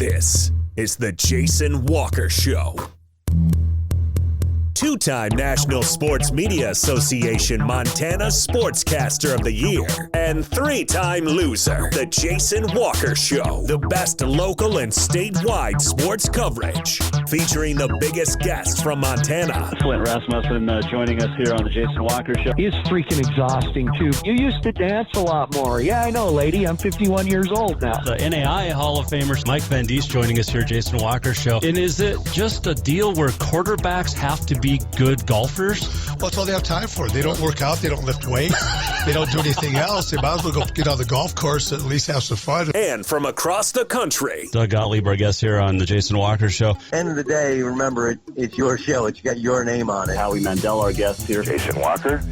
This is the Jason Walker Show. Two-time National Sports Media Association Montana Sportscaster of the Year and three-time loser, the Jason Walker Show. The best local and statewide sports coverage, featuring the biggest guests from Montana. Flint Rasmussen joining us here on the Jason Walker Show. He's freaking exhausting, too. You used to dance a lot more. Yeah, I know, lady. I'm 51 years old now. The NAI Hall of Famers, Mike Van Diest, joining us here, Jason Walker Show. And is it just a deal where quarterbacks have to be good golfers? Well, that's all they have time for. They don't work out. They don't lift weights. They don't do anything else. They might as well go get on the golf course and at least have some fun. And from across the country, Doug Gottlieb, our guest here on the Jason Walker Show. End of the day, remember, it's your show. It's got your name on it. Howie Mandel, our guest here. Jason Walker,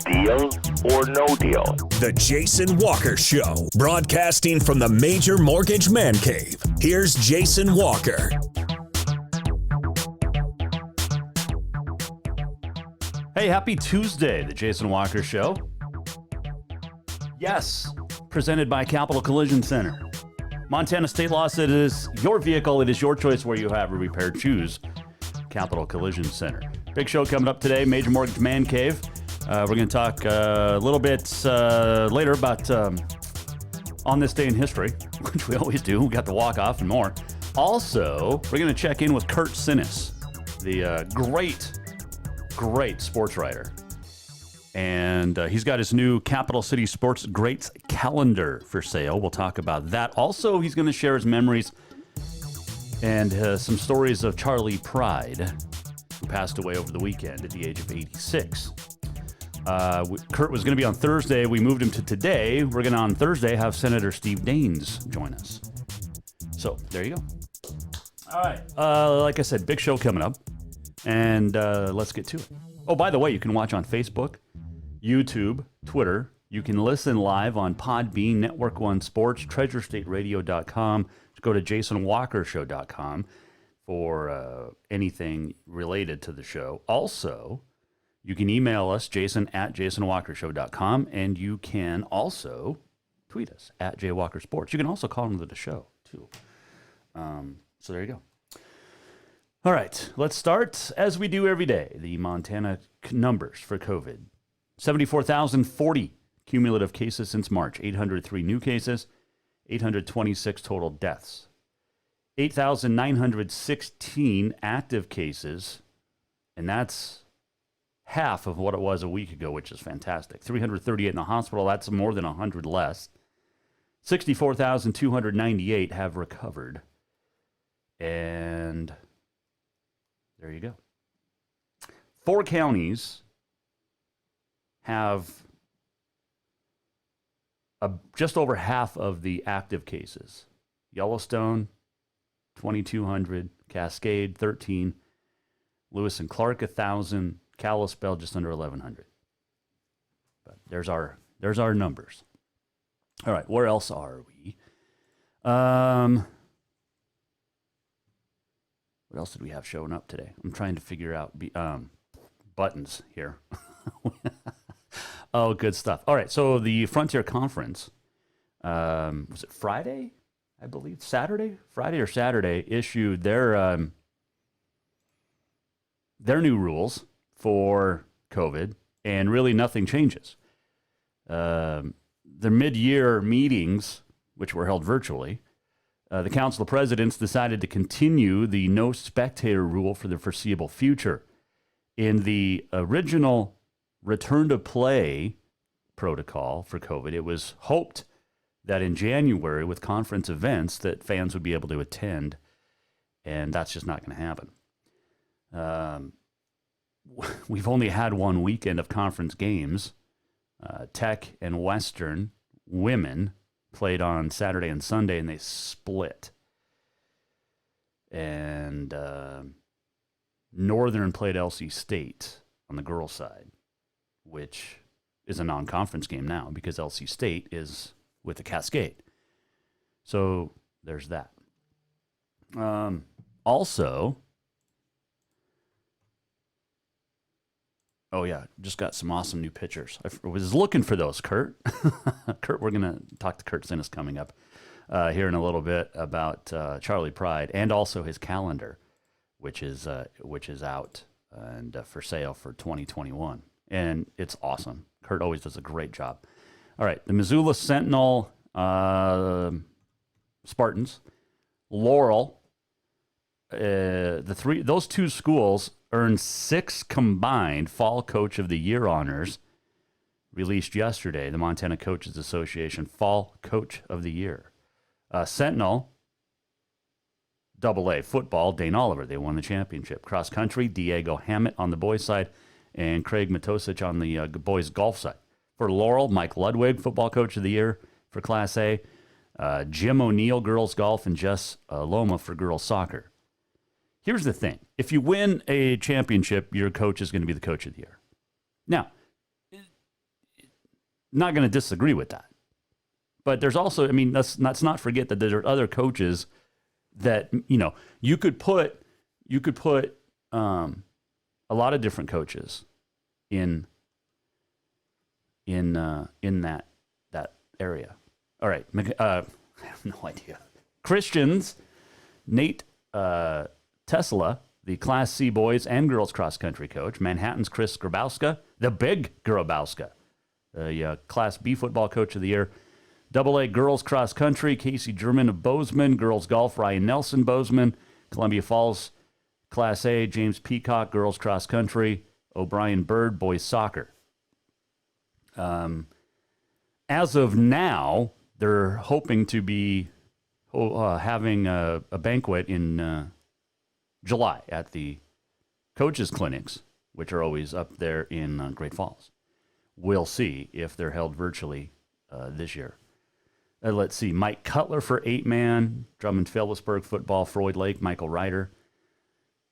deal or no deal? The Jason Walker Show, broadcasting from the Major Mortgage Man Cave. Here's Jason Walker. Hey, happy Tuesday, the Jason Walker Show. Yes, presented by Capital Collision Center. Montana state law says it is your vehicle, it is your choice where you have a repair. Choose Capital Collision Center. Big show coming up today, Major Mortgage Man Cave. We're going to talk a little bit later about on this day in history, which we always do. We got the walk-off and more. Also, we're going to check in with Curt Synness, the great sports writer. And he's got his new Capital City Sports Greats calendar for sale. We'll talk about that. Also, he's going to share his memories and some stories of Charley Pride, who passed away over the weekend at the age of 86. Curt was going to be on Thursday. We moved him to today. We're going to, on Thursday, have Senator Steve Daines join us. So, there you go. All right. Like I said, big show coming up. And let's get to it. Oh, by the way, you can watch on Facebook, YouTube, Twitter. You can listen live on Podbean, Network One Sports, TreasureStateRadio.com. Just go to JasonWalkerShow.com for anything related to the show. Also, you can email us, Jason@JasonWalkerShow.com, and you can also tweet us at JWalkerSports. You can also call into the show, too. So there you go. All right, let's start, as we do every day, the Montana numbers for COVID. 74,040 cumulative cases since March, 803 new cases, 826 total deaths, 8,916 active cases, and that's half of what it was a week ago, which is fantastic. 338 in the hospital, that's more than 100 less. 64,298 have recovered, and there you go. 4 counties have just over half of the active cases. Yellowstone, 2,200. Cascade, 13. Lewis and Clark, 1,000. Kalispell, just under 1,100. But there's our numbers. All right, where else are we? What else did we have showing up today? I'm trying to figure out buttons here. Oh, good stuff. All right, so the Frontier Conference, was it Friday, I believe? Friday or Saturday, issued their new rules for COVID, and really nothing changes. The mid-year meetings, which were held virtually, the Council of Presidents decided to continue the no spectator rule for the foreseeable future. In the original return to play protocol for COVID, it was hoped that in January, with conference events, that fans would be able to attend, and that's just not going to happen. We've only had one weekend of conference games. Tech and Western women played on Saturday and Sunday, and they split. And Northern played LC State on the girls' side, which is a non-conference game now because LC State is with the Cascade. So there's that. Also, oh yeah, just got some awesome new pictures. I was looking for those, Curt. Curt, we're going to talk to Curt Synness coming up. here in a little bit about Charley Pride and also his calendar, which is out and for sale for 2021. And it's awesome. Curt always does a great job. All right, the Missoula Sentinel Spartans, Laurel, those two schools earned 6 combined Fall Coach of the Year honors, released yesterday. The Montana Coaches Association Fall Coach of the Year. Sentinel, AA football, Dane Oliver, they won the championship. Cross country, Diego Hammett on the boys' side, and Craig Matosic on the boys' golf side. For Laurel, Mike Ludwig, football coach of the year for Class A. Jim O'Neill, girls golf, and Jess Loma for girls soccer. Here's the thing. If you win a championship, your coach is going to be the coach of the year. Now, not going to disagree with that. But there's also, I mean, let's not forget that there are other coaches that, you know, you could put a lot of different coaches in that area. All right, I have no idea. Christians, Nate Tesla, the Class C boys and girls cross country coach. Manhattan's Chris Grabowska, the big Grabowska, the Class B football coach of the year. AA girls cross country, Casey German of Bozeman. Girls golf, Ryan Nelson, Bozeman. Columbia Falls, Class A, James Peacock, girls cross country. O'Brien Bird, boys soccer. As of now, they're hoping to be having a banquet in July at the coaches' clinics, which are always up there in Great Falls. We'll see if they're held virtually this year. Let's see. Mike Cutler for 8-man. Drummond-Phillipsburg football, Floyd Lake, Michael Ryder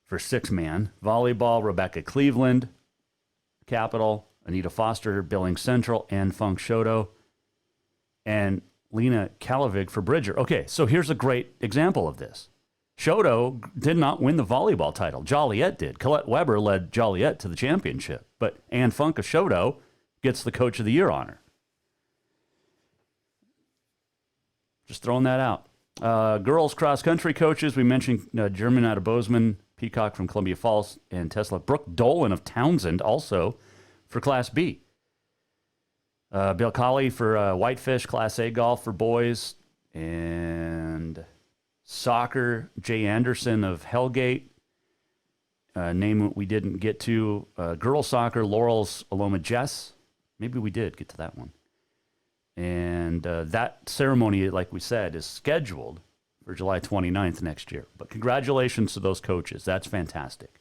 for 6-man. Volleyball, Rebecca Cleveland, Capital, Anita Foster, Billings Central, and Funk Shoto, and Lena Kalavig for Bridger. Okay, so here's a great example of this. Shoto did not win the volleyball title. Joliet did. Colette Weber led Joliet to the championship, but Ann Funk of Shoto gets the Coach of the Year honor. Just throwing that out. Girls cross-country coaches, we mentioned German out of Bozeman, Peacock from Columbia Falls, and Tesla. Brooke Dolan of Townsend also for Class B. Bill Colley for Whitefish, Class A golf for boys. And soccer, Jay Anderson of Hellgate. Name we didn't get to. Girls soccer, Laurel's Aloma Jess. Maybe we did get to that one. And that ceremony, like we said, is scheduled for July 29th next year. But congratulations to those coaches. That's fantastic.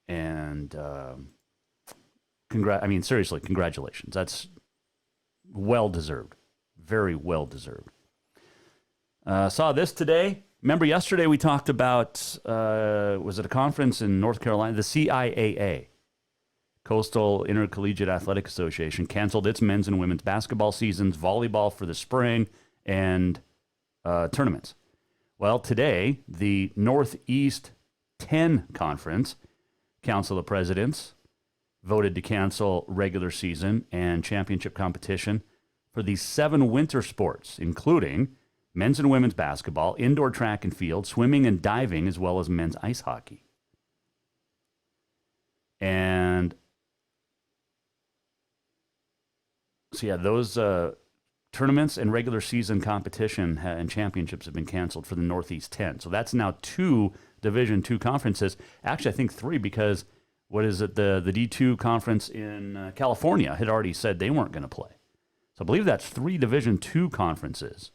And seriously, congratulations. That's well-deserved. Very well-deserved. Saw this today. Remember yesterday we talked about, was it a conference in North Carolina? The CIAA. Coastal Intercollegiate Athletic Association canceled its men's and women's basketball seasons, volleyball for the spring, and tournaments. Well, today, the Northeast 10 Conference Council of Presidents voted to cancel regular season and championship competition for the 7 winter sports, including men's and women's basketball, indoor track and field, swimming and diving, as well as men's ice hockey. And so, yeah, those tournaments and regular season competition and championships have been canceled for the Northeast 10. So that's now 2 Division II conferences. Actually, I think 3 because, what is it, the D2 conference in California had already said they weren't going to play. So I believe that's 3 Division II conferences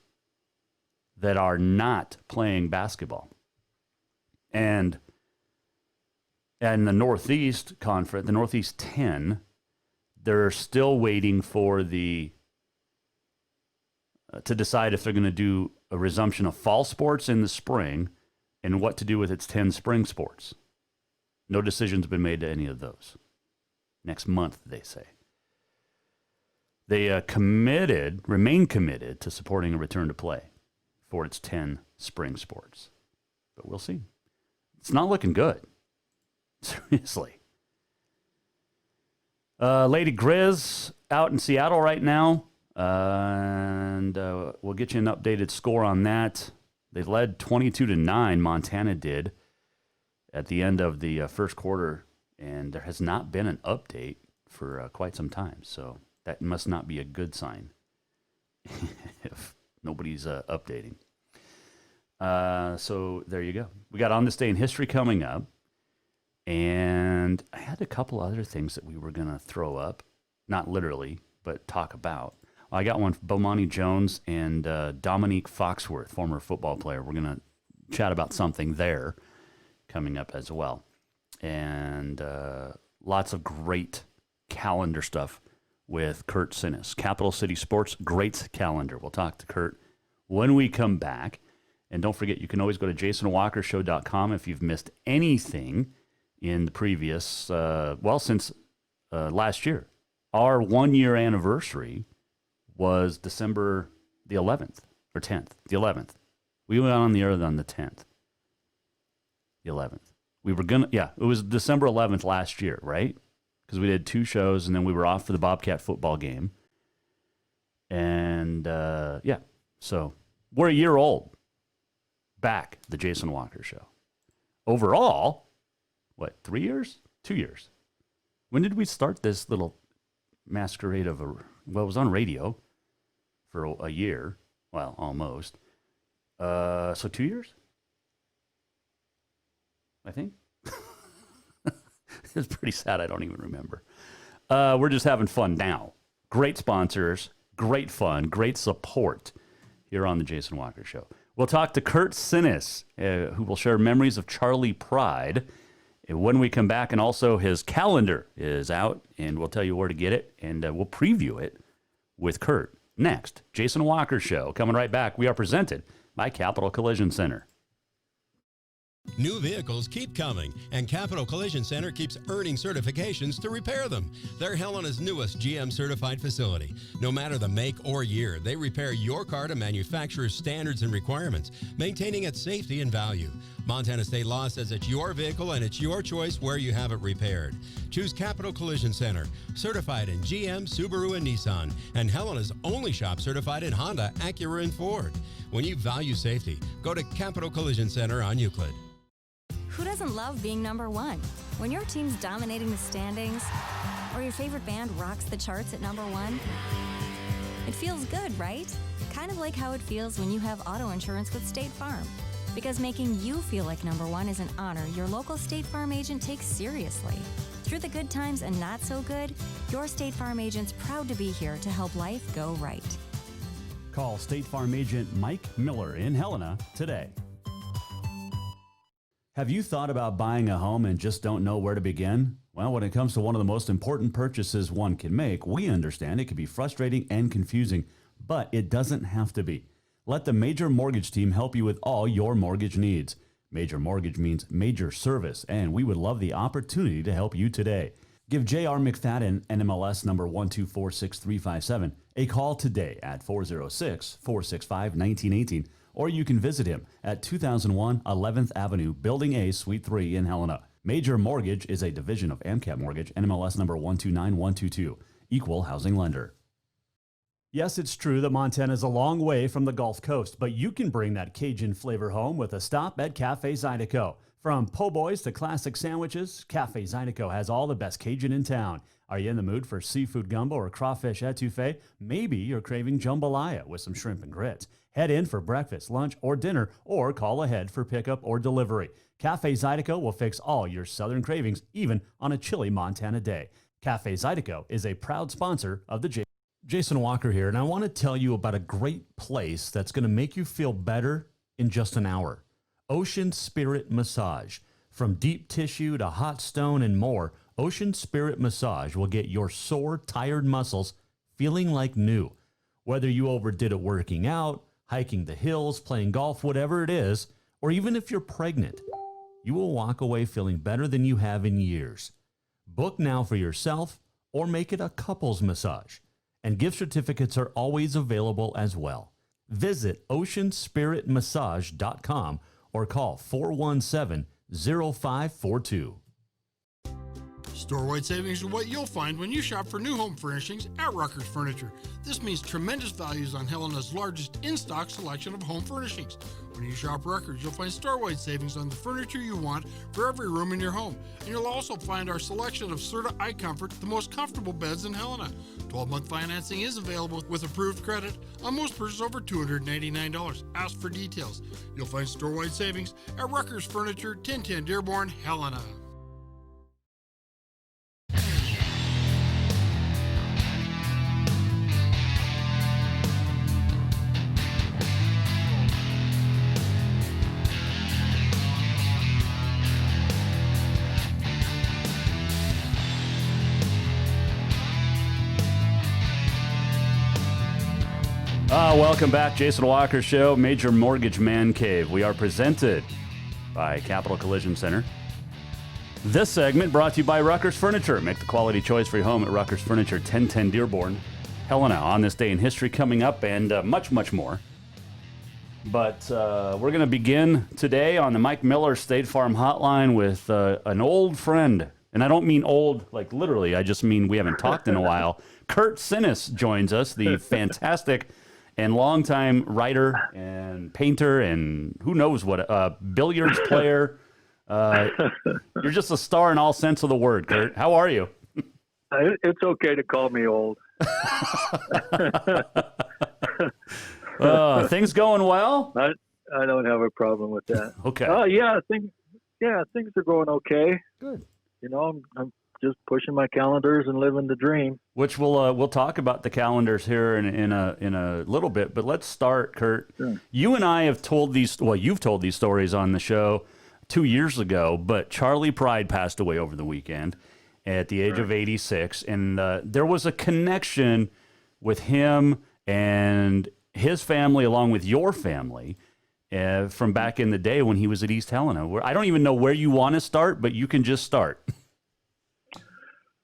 that are not playing basketball. And the Northeast Conference, the Northeast 10, they're still waiting for the to decide if they're going to do a resumption of fall sports in the spring and what to do with its 10 spring sports. No decision's been made to any of those. Next month, they say. They remain committed to supporting a return to play for its 10 spring sports. But we'll see. It's not looking good. Seriously. Lady Grizz out in Seattle right now. And we'll get you an updated score on that. They led 22-9, Montana did, at the end of the first quarter, and there has not been an update for quite some time, so that must not be a good sign if nobody's updating. So there you go. We got On This Day in History coming up, and I had a couple other things that we were going to throw up, not literally, but talk about. I got one, Bomani Jones and Dominique Foxworth, former football player. We're going to chat about something there coming up as well. And lots of great calendar stuff with Curt Synness. Capital City Sports, great calendar. We'll talk to Curt when we come back. And don't forget, you can always go to jasonwalkershow.com if you've missed anything in the previous, since last year. Our 1-year anniversary was December the 11th or 10th, the 11th. We went on the air on the 10th, the 11th. It was December 11th last year, right? Because we did 2 shows and then we were off for the Bobcat football game. And so we're a year old back, the Jason Walker Show. Overall, 3 years? 2 years. When did we start this little masquerade of it was on radio for a year. Well, almost. So 2 years? I think. It's pretty sad. I don't even remember. We're just having fun now. Great sponsors, great fun, great support here on the Jason Walker Show. We'll talk to Curt Synness, who will share memories of Charley Pride when we come back, and also his calendar is out, and we'll tell you where to get it, and we'll preview it with Curt. Next, Jason Walker Show. Coming right back. We are presented by Capital Collision Center. New vehicles keep coming, and Capital Collision Center keeps earning certifications to repair them. They're Helena's newest GM-certified facility. No matter the make or year, they repair your car to manufacturer's standards and requirements, maintaining its safety and value. Montana state law says it's your vehicle and it's your choice where you have it repaired. Choose Capital Collision Center, certified in GM, Subaru, and Nissan, and Helena's only shop certified in Honda, Acura, and Ford. When you value safety, go to Capital Collision Center on Euclid. Who doesn't love being number one? When your team's dominating the standings, or your favorite band rocks the charts at number one, it feels good, right? Kind of like how it feels when you have auto insurance with State Farm. Because making you feel like number one is an honor your local State Farm agent takes seriously. Through the good times and not so good, your State Farm agent's proud to be here to help life go right. Call State Farm agent Mike Miller in Helena today. Have you thought about buying a home and just don't know where to begin? Well, when it comes to one of the most important purchases one can make, we understand it can be frustrating and confusing, but it doesn't have to be. Let the Major Mortgage team help you with all your mortgage needs. Major Mortgage means major service, and we would love the opportunity to help you today. Give J.R. McFadden, NMLS number 1246357, a call today at 406-465-1918, or you can visit him at 2001 11th Avenue, Building A, Suite 3 in Helena. Major Mortgage is a division of AMCAP Mortgage, NMLS number 129122, equal housing lender. Yes, it's true that Montana is a long way from the Gulf Coast, but you can bring that Cajun flavor home with a stop at Cafe Zydeco. From po' boys to classic sandwiches, Cafe Zydeco has all the best Cajun in town. Are you in the mood for seafood gumbo or crawfish etouffee? Maybe you're craving jambalaya with some shrimp and grits. Head in for breakfast, lunch, or dinner, or call ahead for pickup or delivery. Cafe Zydeco will fix all your southern cravings, even on a chilly Montana day. Cafe Zydeco is a proud sponsor of the Jason Walker here, and I want to tell you about a great place that's going to make you feel better in just an hour. Ocean Spirit Massage. From deep tissue to hot stone and more, Ocean Spirit Massage will get your sore, tired muscles feeling like new. Whether you overdid it working out, hiking the hills, playing golf, whatever it is, or even if you're pregnant, you will walk away feeling better than you have in years. Book now for yourself or make it a couples massage. And gift certificates are always available as well. Visit oceanspiritmassage.com or call 417-0542. Store-wide savings are what you'll find when you shop for new home furnishings at Rucker's Furniture. This means tremendous values on Helena's largest in-stock selection of home furnishings. When you shop Rucker's, you'll find store-wide savings on the furniture you want for every room in your home. And you'll also find our selection of Serta iComfort, the most comfortable beds in Helena. 12-month financing is available with approved credit on most purchases over $299. Ask for details. You'll find store-wide savings at Rucker's Furniture, 1010 Dearborn, Helena. Welcome back, Jason Walker Show, Major Mortgage Man Cave. We are presented by Capital Collision Center. This segment brought to you by Rucker's Furniture. Make the quality choice for your home at Rucker's Furniture, 1010 Dearborn, Helena. On this day in history coming up, and much, much more. But we're going to begin today on the Mike Miller State Farm Hotline with an old friend. And I don't mean old, like literally. I just mean we haven't talked in a while. Curt Synness joins us, the fantastic and longtime writer and painter and who knows what, billiards player. You're just a star in all sense of the word, Curt. How are you? It's okay to call me old. Things going well? I don't have a problem with that. Okay. Things are going okay. Good. You know, I'm just pushing my calendars and living the dream. Which we'll talk about the calendars here in a little bit. But let's start, Curt. Sure. You and I have told these. Well, you've told these stories on the show 2 years ago. But Charley Pride passed away over the weekend at the age of 86, and there was a connection with him and his family, along with your family, from back in the day when he was at East Helena. I don't even know where you want to start, but you can just start.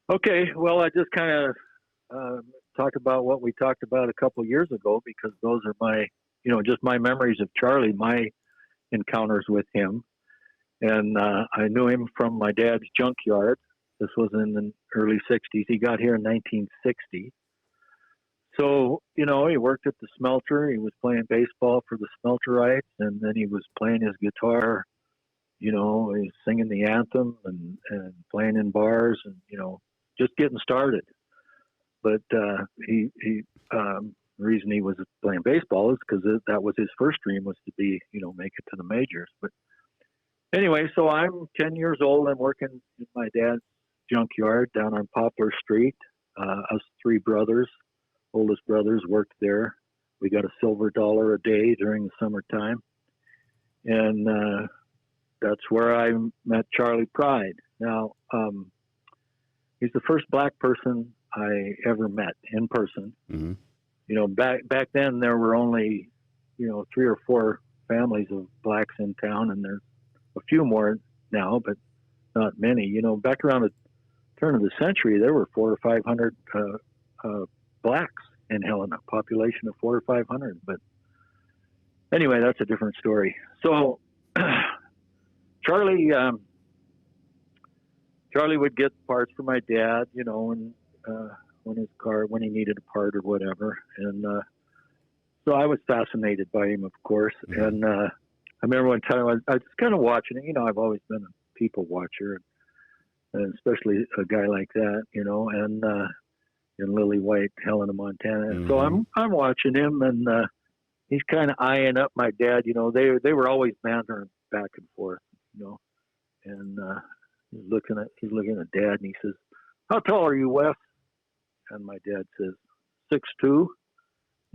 Okay, well, I just kind of talk about what we talked about a couple of years ago, because those are my, just my memories of Charley, my encounters with him. And I knew him from my dad's junkyard. This was in the early 60s. He got here in 1960. So, he worked at the smelter. He was playing baseball for the Smelterites, and then he was playing his guitar. He was singing the anthem and playing in bars and, just getting started. But the reason he was playing baseball is because that was his first dream, was to be, make it to the majors. But anyway, so I'm 10 years old. I'm working in my dad's junkyard down on Poplar Street. Us three brothers, oldest brothers, worked there. We got a silver dollar a day during the summertime. And that's where I met Charley Pride. Now, he's the first black person I ever met in person. Mm-hmm. Back then there were only, 3 or 4 families of blacks in town, and there's a few more now, but not many. Back around the turn of the century, there were 400 or 500 blacks in Helena, population of 400 or 500. But anyway, that's a different story. So Charley would get parts for my dad, when he needed a part or whatever. And so I was fascinated by him, of course. Mm-hmm. And I remember one time I was just kind of watching it. I've always been a people watcher, and especially a guy like that, and in Lily White, Helena, Montana. Mm-hmm. So I'm watching him, and he's kind of eyeing up my dad. They were always bantering back and forth, and he's looking at Dad, and he says, "How tall are you, Wes?" And my dad says, 6'2". And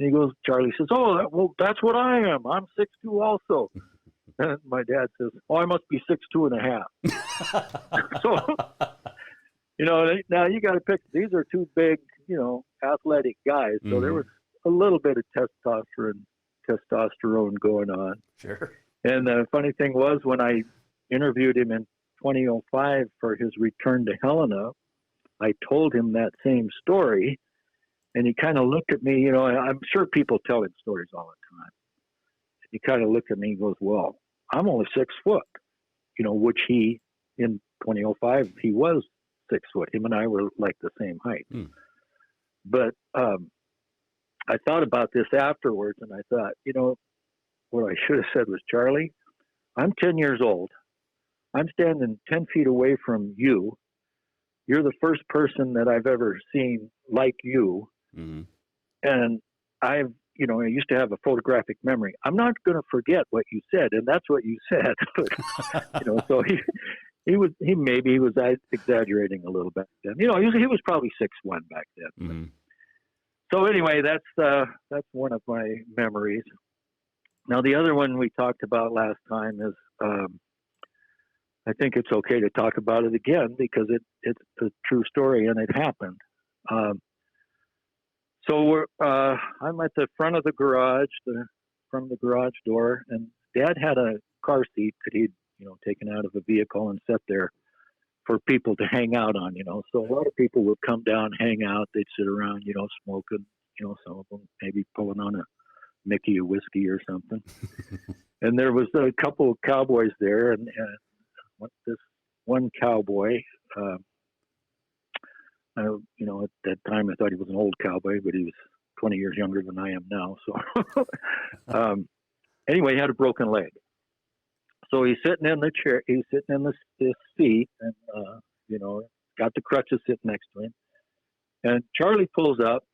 he goes, Charley says, "Oh, well, that's what I am. I'm 6'2" also." And my dad says, "Oh, I must be 6'2 and a half." So, now you got to pick. These are two big, athletic guys. So there was a little bit of testosterone going on. Sure. And the funny thing was, when I interviewed him in 2005 for his return to Helena, I told him that same story, and he kind of looked at me. I'm sure people tell him stories all the time. He kind of looked at me and goes, "Well, I'm only 6 foot," which he, in 2005, he was 6 foot. Him and I were like the same height. But I thought about this afterwards, and I thought, you know, what I should have said was, Charlie, I'm 10 years old. I'm standing 10 feet away from you. You're the first person that I've ever seen like you. And I used to have a photographic memory. I'm not going to forget what you said, and that's what you said. So he was exaggerating a little back then. He was probably 6'1" back then. So anyway, that's one of my memories. Now the other one we talked about last time is, I think it's okay to talk about it again because it's a true story and it happened. So I'm at the front of the garage, from the garage door, and Dad had a car seat that he'd taken out of a vehicle and set there for people to hang out on. So a lot of people would come down, hang out, they'd sit around, smoking. Some of them maybe pulling on a Mickey of whiskey or something. And there was a couple of cowboys there, and this one cowboy. At that time I thought he was an old cowboy, but he was 20 years younger than I am now. So anyway, he had a broken leg. So he's sitting in the chair, he's sitting in this seat, and got the crutches sitting next to him. And Charlie pulls up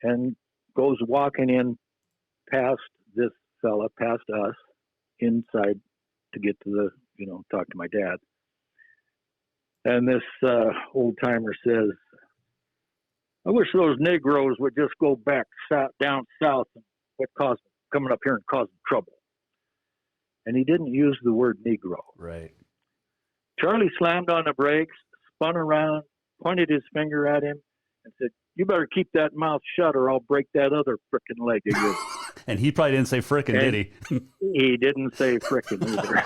and goes walking in past this fella, past us, inside to get to talk to my dad. And this old timer says, I wish those Negroes would just go back down south and quit coming up here and causing trouble. And he didn't use the word Negro. Right. Charlie slammed on the brakes, spun around, pointed his finger at him, and said, you better keep that mouth shut or I'll break that other frickin' leg of yours. And he probably didn't say frickin', did he? He didn't say frickin' either.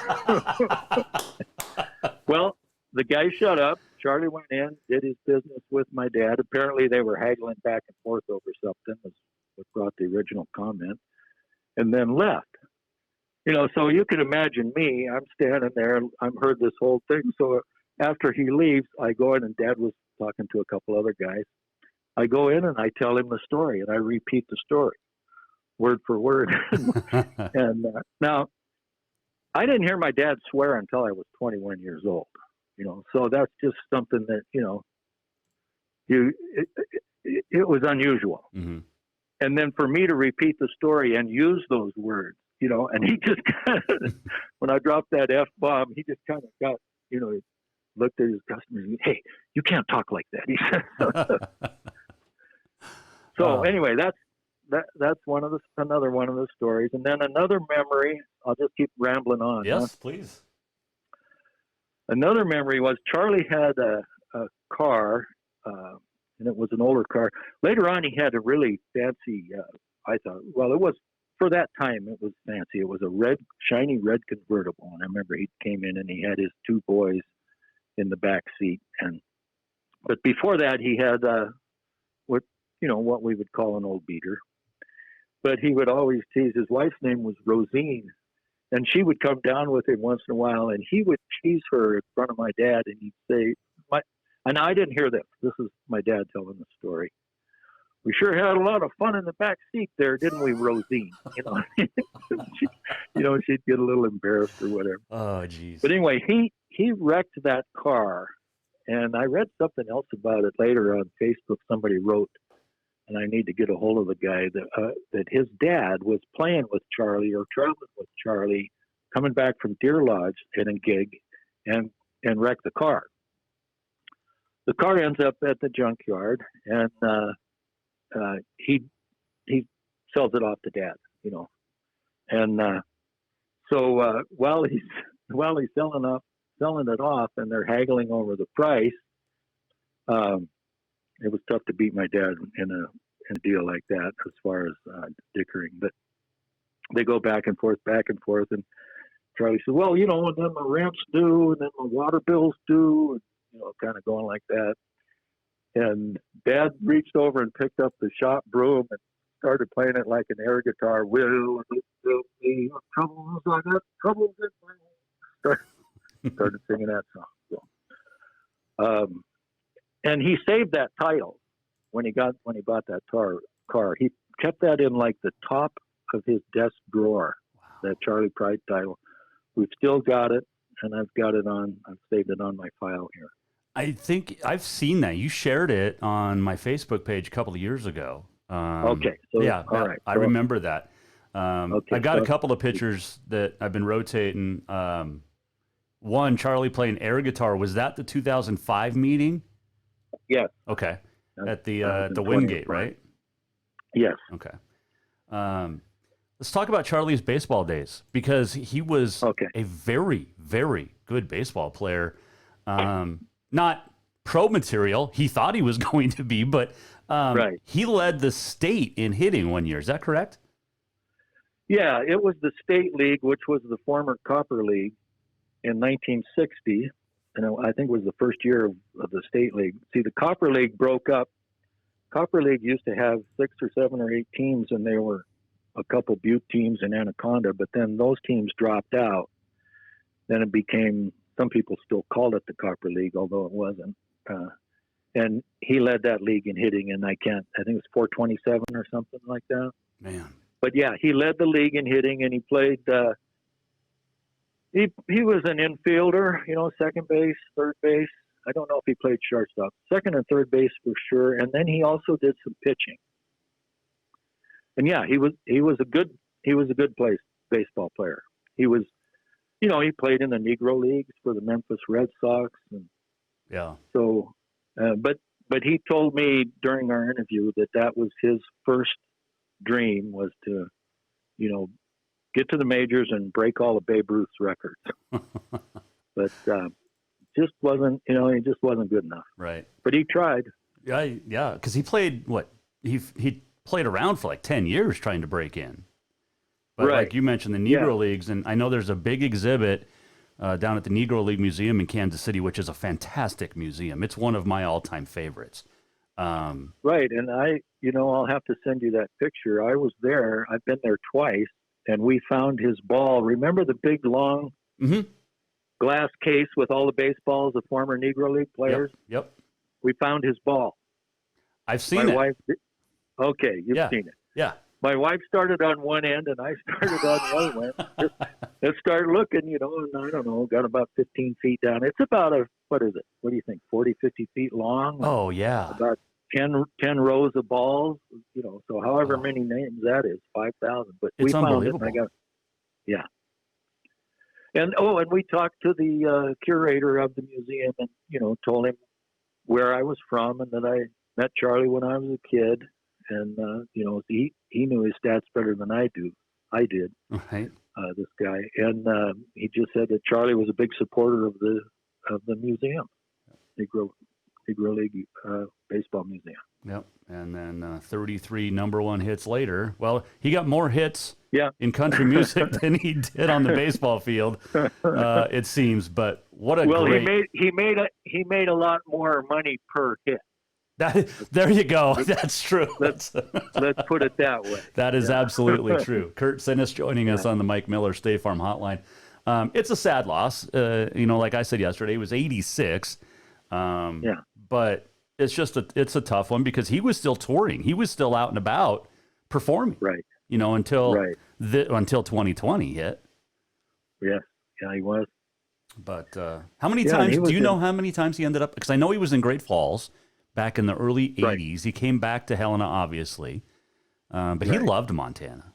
Well, the guy shut up. Charlie went in, did his business with my dad. Apparently they were haggling back and forth over something, was what brought the original comment, and then left. So you can imagine me. I'm standing there, and I've heard this whole thing. So after he leaves, I go in, and Dad was talking to a couple other guys. I go in, and I tell him the story, and I repeat the story, word for word. And now, I didn't hear my dad swear until I was 21 years old. So that's just something that, it was unusual. And then for me to repeat the story and use those words, and he just kind of, when I dropped that F-bomb, he just kind of got, he looked at his customers and, hey, you can't talk like that, he said. So anyway, that's another one of the stories. And then another memory, I'll just keep rambling on. Yes, please. Another memory was Charlie had a car, and it was an older car. Later on, he had a really fancy, it was, for that time, it was fancy. It was a shiny red convertible. And I remember he came in and he had his 2 boys in the back seat. But before that, he had what we would call an old beater. But he would always tease, his wife's name was Rosine. And she would come down with him once in a while, and he would tease her in front of my dad, and he'd say, and I didn't hear this. This is my dad telling the story. We sure had a lot of fun in the back seat there, didn't we, Rosine? She'd get a little embarrassed or whatever. Oh, geez. But anyway, he wrecked that car, and I read something else about it later on Facebook. Somebody wrote, and I need to get a hold of the guy, that his dad was playing with Charlie or traveling with Charlie, coming back from Deer Lodge in a gig, and wrecked the car. The car ends up at the junkyard, and he sells it off to Dad, And so while he's selling it off, and they're haggling over the price, it was tough to beat my dad in a deal like that as far as dickering. But they go back and forth, and Charlie says, well, and then my rent's due, and then my water bill's due, and, kind of going like that. And Dad reached over and picked up the shop broom and started playing it like an air guitar. Will it be troubles? I got troubles in my home. Started singing that song. So And he saved that title when he bought that car. He kept that in like the top of his desk drawer. Wow. That Charley Pride title. We've still got it, and I've saved it on my file here. I think I've seen that. You shared it on my Facebook page a couple of years ago. Okay. So, yeah, all right. I remember that. Okay, I got a couple of pictures that I've been rotating. One, Charley playing air guitar. Was that the 2005 meeting? Yes. Okay. At the Wingate, right? Yes. Okay. Let's talk about Charley's baseball days, because he was a very, very good baseball player. Not pro material. He thought he was going to be, but he led the state in hitting one year. Is that correct? Yeah, it was the state league, which was the former Copper League in 1960. And I think it was the first year of the state league. See, the Copper League broke up. Copper League used to have 6 or 7 or 8 teams, and there were a couple Butte teams in Anaconda, but then those teams dropped out. Then it became, some people still called it the Copper League, although it wasn't. And he led that league in hitting, and I think it was 427 or something like that. Man. But yeah, he led the league in hitting, and he played, he was an infielder, second base, third base. I don't know if he played shortstop. Second and third base for sure. And then he also did some pitching. And yeah, he was a good baseball player. He was, he played in the Negro leagues for the Memphis Red Sox, and yeah. So, but he told me during our interview that was his first dream, was to, get to the majors and break all of Babe Ruth's records. But just wasn't, he just wasn't good enough. Right. But he tried. Yeah, because he played he played around for like 10 years trying to break in. But like you mentioned, the Negro leagues, and I know there's a big exhibit down at the Negro League Museum in Kansas City, which is a fantastic museum. It's one of my all-time favorites. Right, and I'll have to send you that picture. I was there. I've been there twice, and we found his ball. Remember the big, long glass case with all the baseballs of former Negro League players? Yep. We found his ball. I've seen it. Okay, you've seen it. Yeah. My wife started on one end, and I started on the other end. Let's start looking, and I don't know, got about 15 feet down. It's about what is it? What do you think, 40, 50 feet long? Oh, yeah. About 10 rows of balls, so however many names that is, 5,000. But we found it, and I got, And we talked to the curator of the museum, and told him where I was from, and that I met Charley when I was a kid, and he knew his stats better than I did. Right. This guy, and he just said that Charley was a big supporter of the museum, Negro League Baseball Museum. Yep. And then 33 number one hits later. Well, he got more hits in country music than he did on the baseball field, it seems. But what a great... he made a lot more money per hit. There you go. That's true. Let's put it that way. That is absolutely true. Curt Synness joining us on the Mike Miller State Farm Hotline. It's a sad loss. Like I said yesterday, he was 86. But it's a tough one, because he was still touring. He was still out and about performing. Right. Until 2020 hit. Yeah. Yeah, he was. But how many times do you know how many times he ended up? Because I know he was in Great Falls back in the early 80s. He came back to Helena, obviously. But he loved Montana.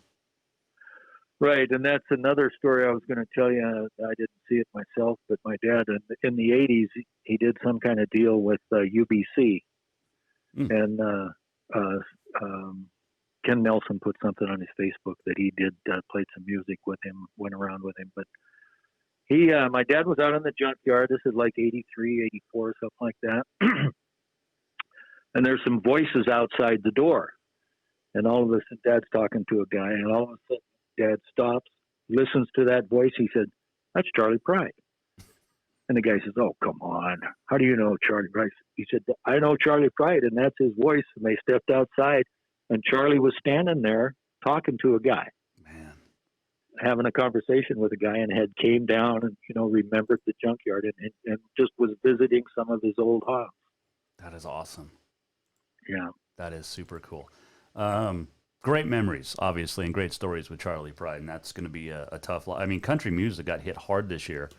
Right, and that's another story I was going to tell you. I didn't see it myself, but my dad, in the 80s, he did some kind of deal with UBC. And Ken Nelson put something on his Facebook that he did, played some music with him, went around with him. But my dad was out in the junkyard. This is like 83, 84, something like that. And there's some voices outside the door. And all of a sudden, Dad's talking to a guy, and all of a sudden, Dad stops, listens to that voice. He said, "That's Charley Pride." And the guy says, "Oh, come on. How do you know Charley Pride?" He said, "I know Charley Pride, and that's his voice." And they stepped outside, and Charley was standing there talking to a guy. Man. having a conversation with a guy and had came down and, remembered the junkyard and just was visiting some of his old haunts. That is awesome. Yeah. That is super cool. Great memories, obviously, and great stories with Charley Pride, and that's going to be a tough lot. I mean, country music got hit hard this year,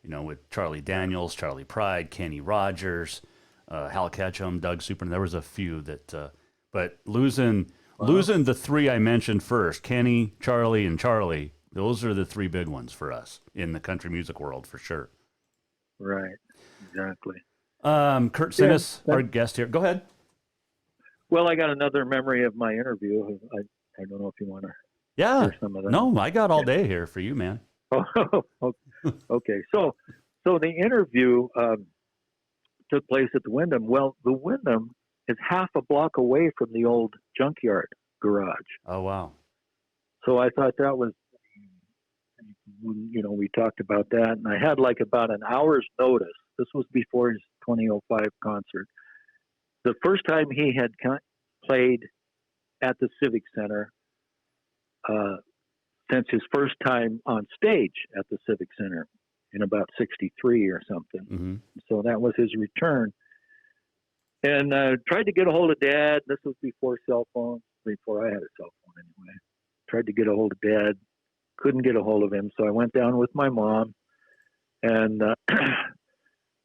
with Charlie Daniels, Charley Pride, Kenny Rogers, Hal Ketchum, Doug Super. There was a few that, but losing the three I mentioned first, Kenny, Charlie, and Charlie, those are the three big ones for us in the country music world for sure. Right, exactly. Curt Synness, our guest here. Go ahead. Well, I got another memory of my interview. I don't know if you want to hear some of that. No, I got all day here for you, man. Okay. So the interview took place at the Wyndham. Well, the Wyndham is half a block away from the old junkyard garage. Oh, wow. So I thought that was, we talked about that, and I had like about an hour's notice. This was before his 2005 concert. The first time he had played at the Civic Center since his first time on stage at the Civic Center in about 63 or something. Mm-hmm. So that was his return. And tried to get a hold of Dad. This was before cell phones, before I had a cell phone anyway. Tried to get a hold of Dad. Couldn't get a hold of him. So I went down with my mom and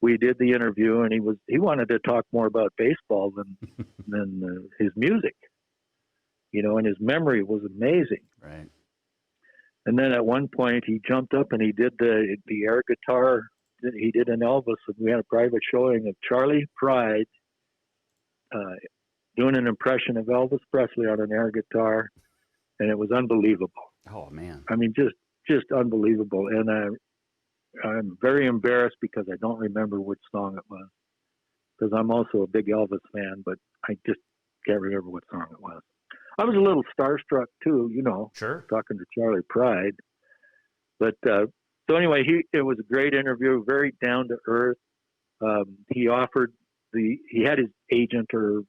we did the interview, and he wanted to talk more about baseball than his music, and his memory was amazing. Right. And then at one point he jumped up and he did the air guitar. He did an Elvis, and we had a private showing of Charley Pride doing an impression of Elvis Presley on an air guitar, and it was unbelievable. Oh man! I mean, just unbelievable. And I'm very embarrassed because I don't remember which song it was, because I'm also a big Elvis fan, but I just can't remember what song it was. I was a little starstruck too, Sure. Talking to Charley Pride. But so anyway, it was a great interview, very down to earth. He had his agent or,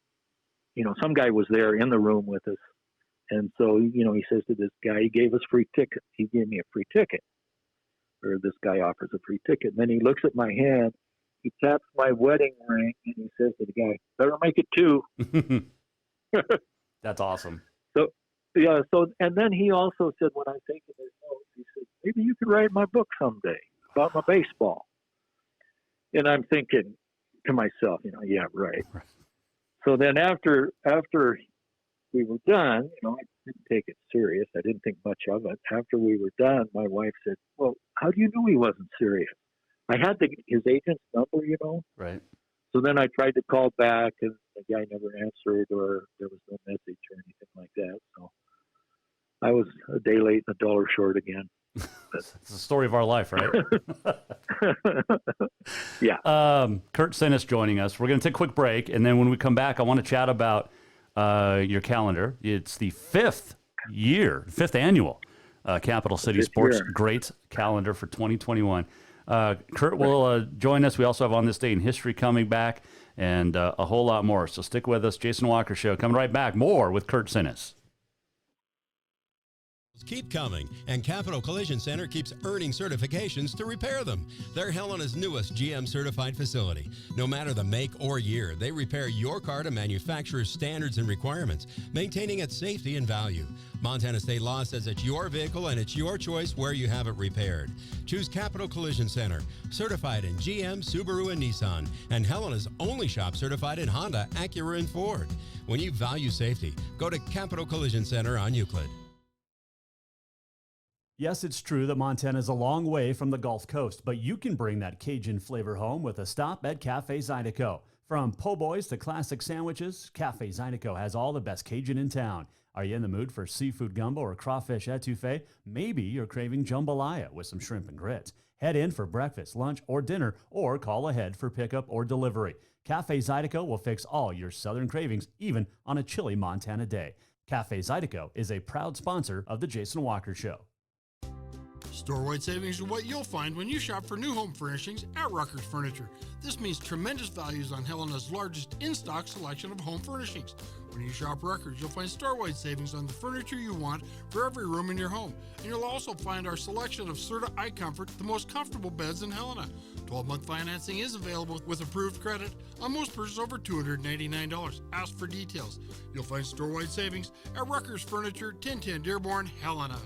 some guy was there in the room with us. And so, he says to this guy, he gave us free tickets. He gave me a free ticket. Or this guy offers a free ticket. And then he looks at my hand, he taps my wedding ring, and he says to the guy, better make it 2. That's awesome. So, and then he also said, when I think of his notes, he said, maybe you could write my book someday about my baseball. And I'm thinking to myself, yeah, right. So then after we were done, I didn't take it serious. I didn't think much of it. After we were done, my wife said, well, how do you know he wasn't serious? I had his agent's number, Right. So then I tried to call back, and the guy never answered, or there was no message or anything like that. So I was a day late and $1 short again. It's the story of our life, right? Yeah. Curt Synness joining us. We're going to take a quick break, and then when we come back, I want to chat about your calendar. It's the fifth annual Capital City Sports Great Calendar for 2021. Curt will join us. We also have On This Day in History coming back, and a whole lot more. So stick with us. Jason Walker Show coming right back. More with Curt Synness. Keep coming, and Capital Collision Center keeps earning certifications to repair them. They're Helena's newest GM certified facility. No matter the make or year, they repair your car to manufacturer's standards and requirements, maintaining its safety and value. Montana state law says it's your vehicle and it's your choice where you have it repaired. Choose Capital Collision Center, certified in GM, Subaru, and Nissan, and Helena's only shop certified in Honda, Acura, and Ford. When you value safety, go to Capital Collision Center on Euclid. Yes, it's true that Montana is a long way from the Gulf Coast, but you can bring that Cajun flavor home with a stop at Cafe Zydeco. From po' boys to classic sandwiches, Cafe Zydeco has all the best Cajun in town. Are you in the mood for seafood gumbo or crawfish etouffee? Maybe you're craving jambalaya with some shrimp and grits. Head in for breakfast, lunch, or dinner, or call ahead for pickup or delivery. Cafe Zydeco will fix all your southern cravings, even on a chilly Montana day. Cafe Zydeco is a proud sponsor of The Jason Walker Show. Store-wide savings are what you'll find when you shop for new home furnishings at Rucker's Furniture. This means tremendous values on Helena's largest in-stock selection of home furnishings. When you shop Rucker's, you'll find store-wide savings on the furniture you want for every room in your home. And you'll also find our selection of Serta iComfort, the most comfortable beds in Helena. 12-month financing is available with approved credit on most purchases over $299. Ask for details. You'll find store-wide savings at Rucker's Furniture, 1010 Dearborn, Helena.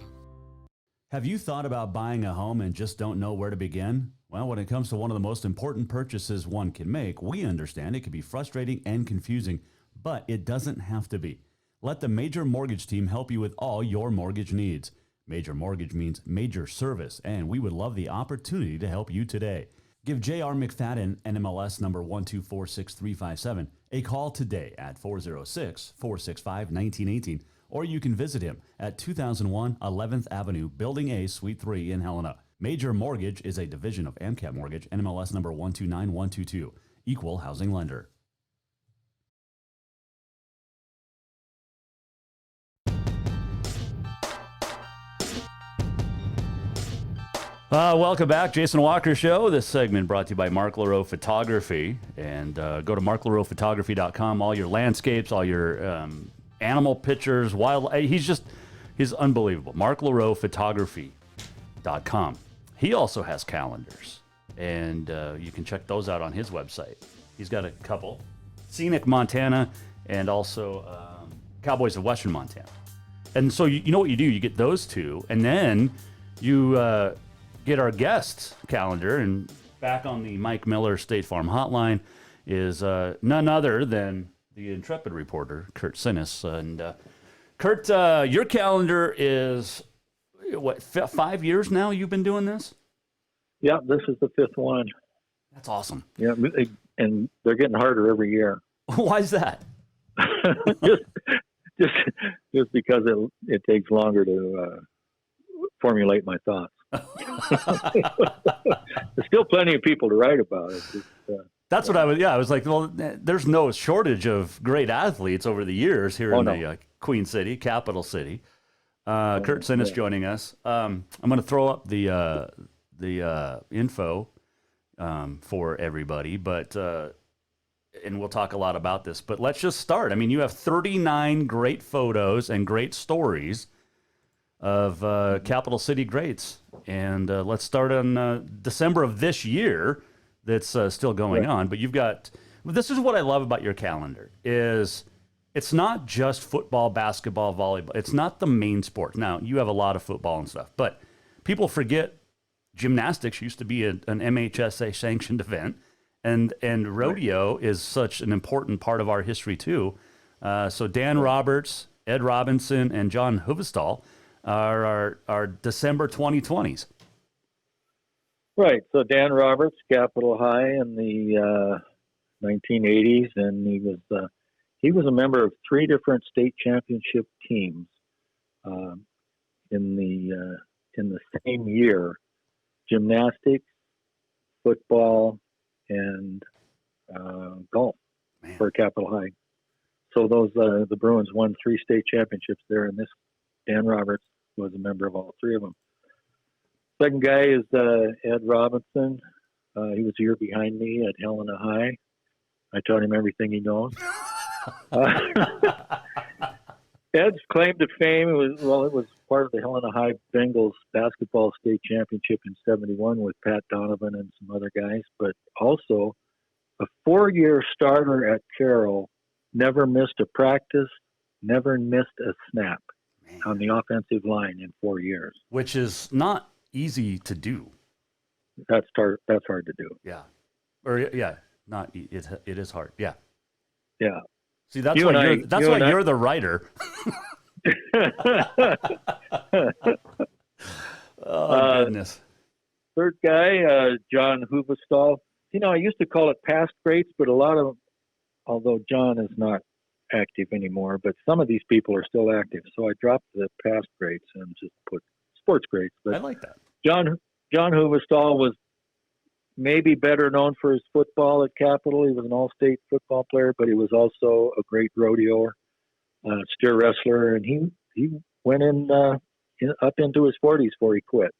Have you thought about buying a home and just don't know where to begin? Well, when it comes to one of the most important purchases one can make, we understand it can be frustrating and confusing, but it doesn't have to be. Let the Major Mortgage team help you with all your mortgage needs. Major Mortgage means major service, and we would love the opportunity to help you today. Give J.R. McFadden, NMLS number 1246357, a call today at 406-465-1918, or you can visit him at 2001 11th Avenue, Building A, Suite 3 in Helena. Major Mortgage is a division of AMCAP Mortgage, NMLS number 129122, equal housing lender. Welcome back, Jason Walker Show. This segment brought to you by Mark LaRoe Photography. And go to marklaroephotography.com. All your landscapes, all your animal pictures, he's unbelievable. marklaroephotography.com. He also has calendars, and you can check those out on his website. He's got a couple, Scenic Montana and also Cowboys of Western Montana. And so you know what you do, you get those two, and then you get our guest calendar, and back on the Mike Miller State Farm hotline is none other than the intrepid reporter, Curt Synness. And Curt, your calendar is, 5 years now you've been doing this? Yeah, this is the fifth one. That's awesome. Yeah, and they're getting harder every year. Why is that? just because it takes longer to formulate my thoughts. There's still plenty of people to write about it. That's what I was like, well, there's no shortage of great athletes over the years here in the Queen City, capital city. Curt Synness joining us. I'm going to throw up the info for everybody, but and we'll talk a lot about this. But let's just start. I mean, you have 39 great photos and great stories of capital city greats, and let's start on December of this year. That's still going on, but you've got. This is what I love about your calendar is. It's not just football, basketball, volleyball. It's not the main sport. Now, you have a lot of football and stuff, but people forget gymnastics used to be an MHSA-sanctioned event, and rodeo is such an important part of our history, too. So Dan Roberts, Ed Robinson, and John Huvestal are our December 2020s. Right. So Dan Roberts, Capitol High in the 1980s, and he was a member of three different state championship teams in the same year: gymnastics, football, and golf for Capitol High. So those the Bruins won 3 state championships there, and this Dan Roberts was a member of all 3 of them. Second guy is Ed Robinson. He was a year behind me at Helena High. I taught him everything he knows. Ed's claim to fame it was part of the Helena High Bengals basketball state championship in '71 with Pat Donovan and some other guys, but also a 4-year starter at Carroll, never missed a practice, never missed a snap on the offensive line in 4 years. Which is not easy to do. That's hard to do. Yeah. It is hard. Yeah. Yeah. See, that's why you're the writer. Oh, goodness. Third guy, John Huvestal. I used to call it past greats, but although John is not active anymore, but some of these people are still active. So I dropped the past greats and just put sports greats. But I like that. John Huvestal was maybe better known for his football at Capitol. He was an all-state football player, but he was also a great rodeoer, steer wrestler, and he went up into his 40s before he quit.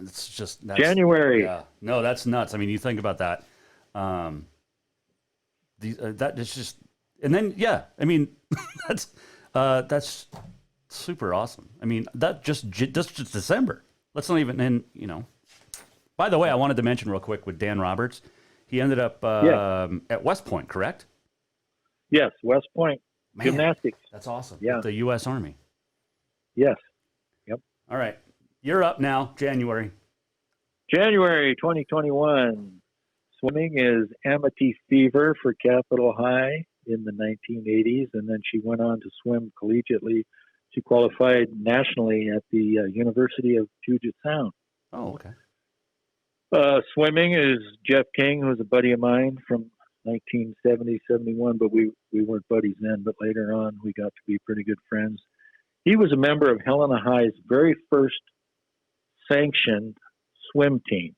It's just January. Yeah, no, that's nuts. I mean, you think about that. That is just, and then I mean, that's super awesome. I mean, that's just December. Let's not even, and By the way, I wanted to mention real quick with Dan Roberts. He ended up at West Point, correct? Yes, West Point gymnastics. That's awesome. Yeah, with the U.S. Army. Yes. Yep. All right, you're up now. January 2021. Swimming is Amity Fever for Capitol High in the 1980s, and then she went on to swim collegiately. She qualified nationally at the University of Puget Sound. Oh, okay. Swimming is Jeff King, who's a buddy of mine from 1970, 71, but we weren't buddies then, but later on we got to be pretty good friends. He was a member of Helena High's very first sanctioned swim team.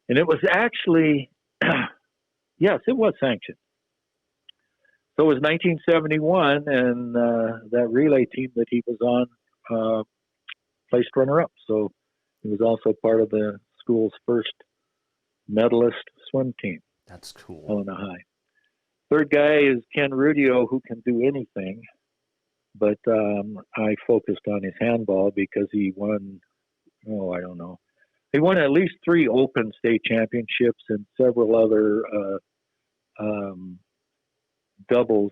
And it was actually, yes, it was sanctioned. So it was 1971, and that relay team that he was on placed runner-up. So he was also part of the school's first medalist swim team. That's cool. Helena High. Third guy is Ken Rudio, who can do anything. But I focused on his handball because he won, I don't know. He won at least 3 open state championships and several other doubles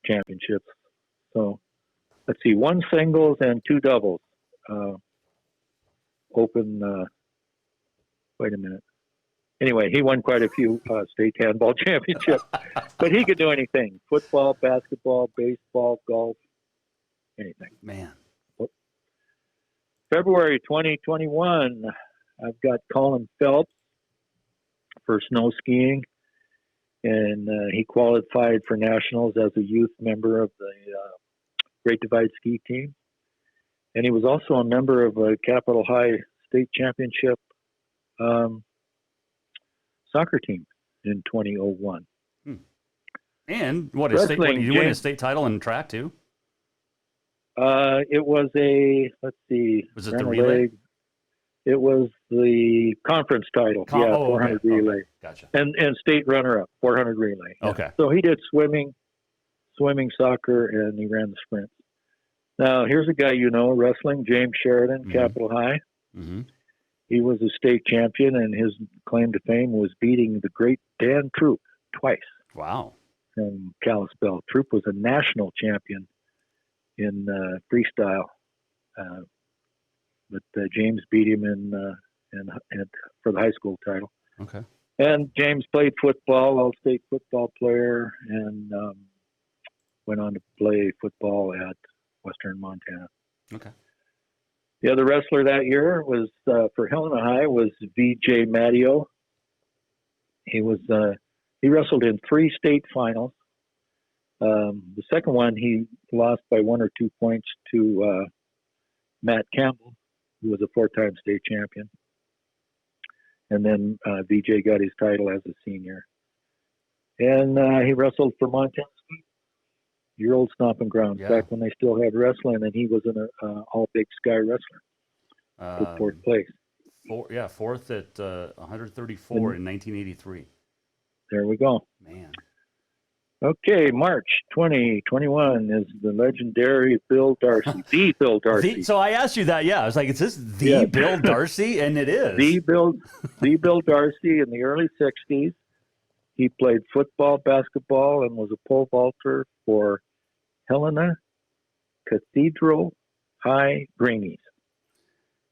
championships. So let's see, 1 singles and 2 doubles. Open, wait a minute. Anyway, he won quite a few state handball championships. But he could do anything. Football, basketball, baseball, golf, anything. Man. February 2021, I've got Colin Phelps for snow skiing, and he qualified for nationals as a youth member of the Great Divide ski team. And he was also a member of a Capitol High state championship soccer team in 2001. And what is state? What, did you win a state title in track too? It was let's see. Was it the relay? It was the conference title. 400 okay. relay. Okay. Gotcha. And state runner-up, 400 relay. Yeah. Okay. So he did swimming, soccer, and he ran the sprints. Now, here's a guy wrestling, James Sheridan, Capitol High. Mm-hmm. He was a state champion, and his claim to fame was beating the great Dan Troop twice. Wow. From Kalispell. Troop was a national champion in freestyle, but James beat him in for the high school title. Okay. And James played football, all-state football player, and went on to play football at Western Montana. Okay. The other wrestler that year was for Helena High was V.J. Matteo. He wrestled in 3 state finals. The second one he lost by 1 or 2 points to Matt Campbell, who was a 4-time state champion. And then V.J. got his title as a senior. And he wrestled for Montana State, your old stomping ground, back when they still had wrestling, and he was an all-Big Sky wrestler. Took 4th place. Fourth at 134 in 1983. There we go. Man. Okay, March 2021 is the legendary Bill Darcy, the Bill Darcy. So I asked you that, I was like, is this the Bill Darcy? And it is. The Bill Darcy in the early 60s. He played football, basketball, and was a pole vaulter for Helena Cathedral High Greenies.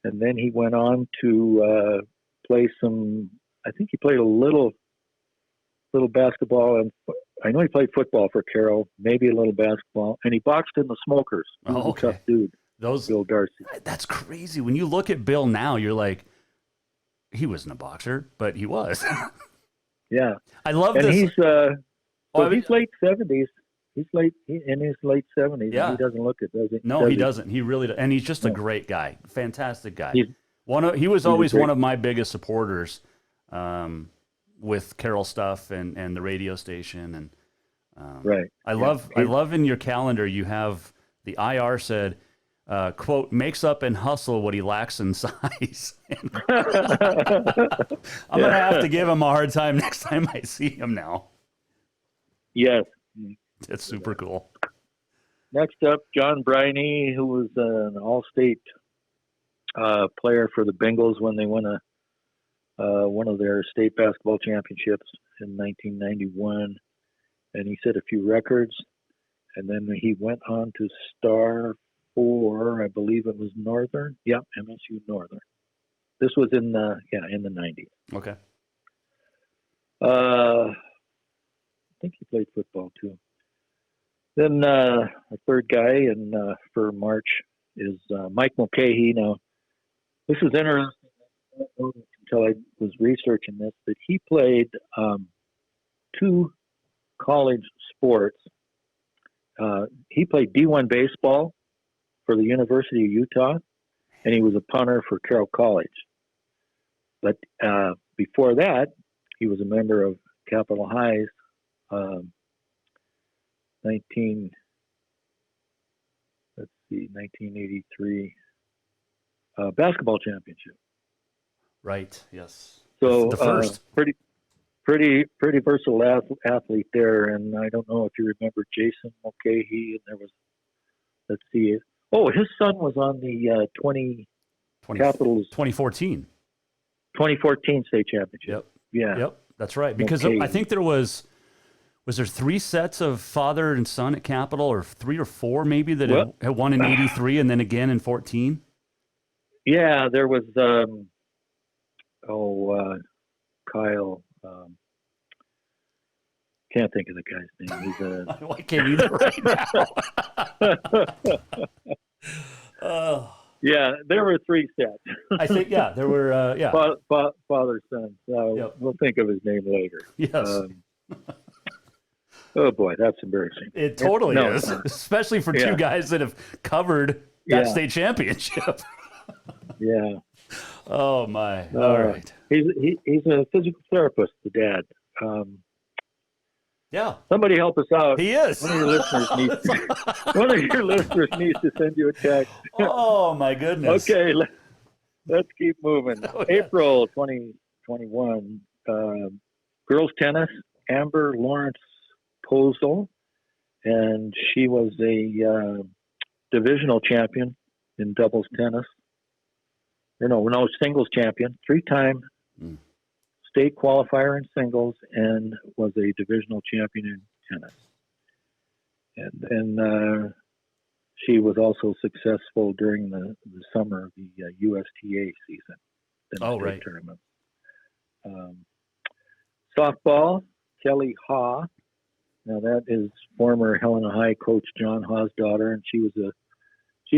And then he went on to play I think he played a little basketball, and I know he played football for Carroll, maybe a little basketball, and he boxed in the Smokers. He was a tough dude. Bill Darcy. That's crazy. When you look at Bill now, you're like, he wasn't a boxer, but he was. Yeah. I love and this. He's he's late 70s. He's in his late 70s. Yeah. And he doesn't look it, does he? No, he doesn't. He really does. And he's just a great guy. Fantastic guy. He was always one of my biggest supporters with Carroll stuff and the radio station. And right. I love in your calendar, you have the IR said, quote, makes up and hustle what he lacks in size. I'm going to have to give him a hard time next time I see him now. Yes. It's super cool. Next up, John Briney, who was an all-state player for the Bengals when they won one of their state basketball championships in 1991. And he set a few records. And then he went on to star for, I believe it was Northern. Yeah, MSU Northern. This was in the 90s. Okay. I think he played football too. Then a third guy for March is Mike Mulcahy. Now, this is interesting until I was researching this, that he played 2 college sports. He played D1 baseball for the University of Utah, and he was a punter for Carroll College. But before that, he was a member of Capitol High's 1983 basketball championship. Right. Yes. So the first. Pretty versatile athlete there, and I don't know if you remember Jason Mulcahy. And there was, let's see, his son was on the Capitals 2014 state championship. Yep. Yeah. Yep. That's right. Because Mulcahy. I think there was there 3 sets of father and son at Capitol, or 3 or 4 maybe that had won in '83 and then again in '14. Yeah, there was Kyle. Can't think of the guy's name. He's I can't either right now. Yeah, there were 3 sets. I think, there were, father, son. We'll think of his name later. Yes. Oh boy, that's embarrassing. It totally is, especially for 2 guys that have covered that state championship. Yeah. Oh my! All right. He's a physical therapist. The dad. Yeah. Somebody help us out. He is. One of your listeners needs to send you a text. Oh my goodness. Okay, let's keep moving. Oh, yeah. April 2021. Girls tennis. Amber Lawrence Posel, and she was a divisional champion in doubles tennis. Singles champion, 3-time state qualifier in singles, and was a divisional champion in tennis. And she was also successful during the summer of the USTA season. Right. Tournament. Softball, Kelly Haw. Now that is former Helena High coach John Haw's daughter, and she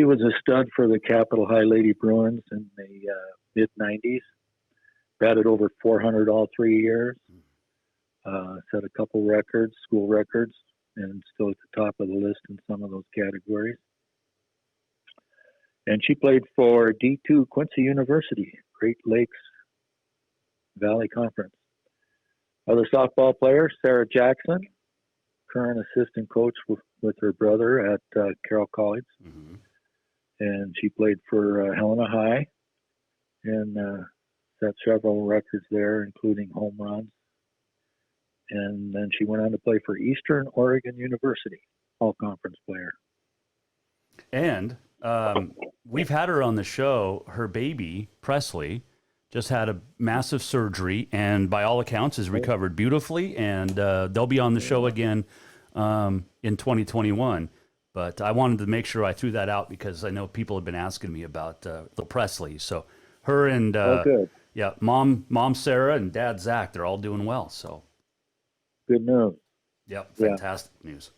was a stud for the Capitol High Lady Bruins in the mid-'90s. Batted over 400 all 3 years. Set a couple records, school records, and still at the top of the list in some of those categories. And she played for D2 Quincy University, Great Lakes Valley Conference. Other softball players, Sarah Jackson, current assistant coach with her brother at Carroll College. Mm-hmm. And she played for Helena High and set several records there, including home runs. And then she went on to play for Eastern Oregon University, all-conference player. And we've had her on the show. Her baby, Presley, just had a massive surgery and by all accounts has recovered beautifully. And they'll be on the show again in 2021. But I wanted to make sure I threw that out because I know people have been asking me about little Presley. So her and mom Sarah and dad Zach, they're all doing well. So good news. Yep, fantastic news.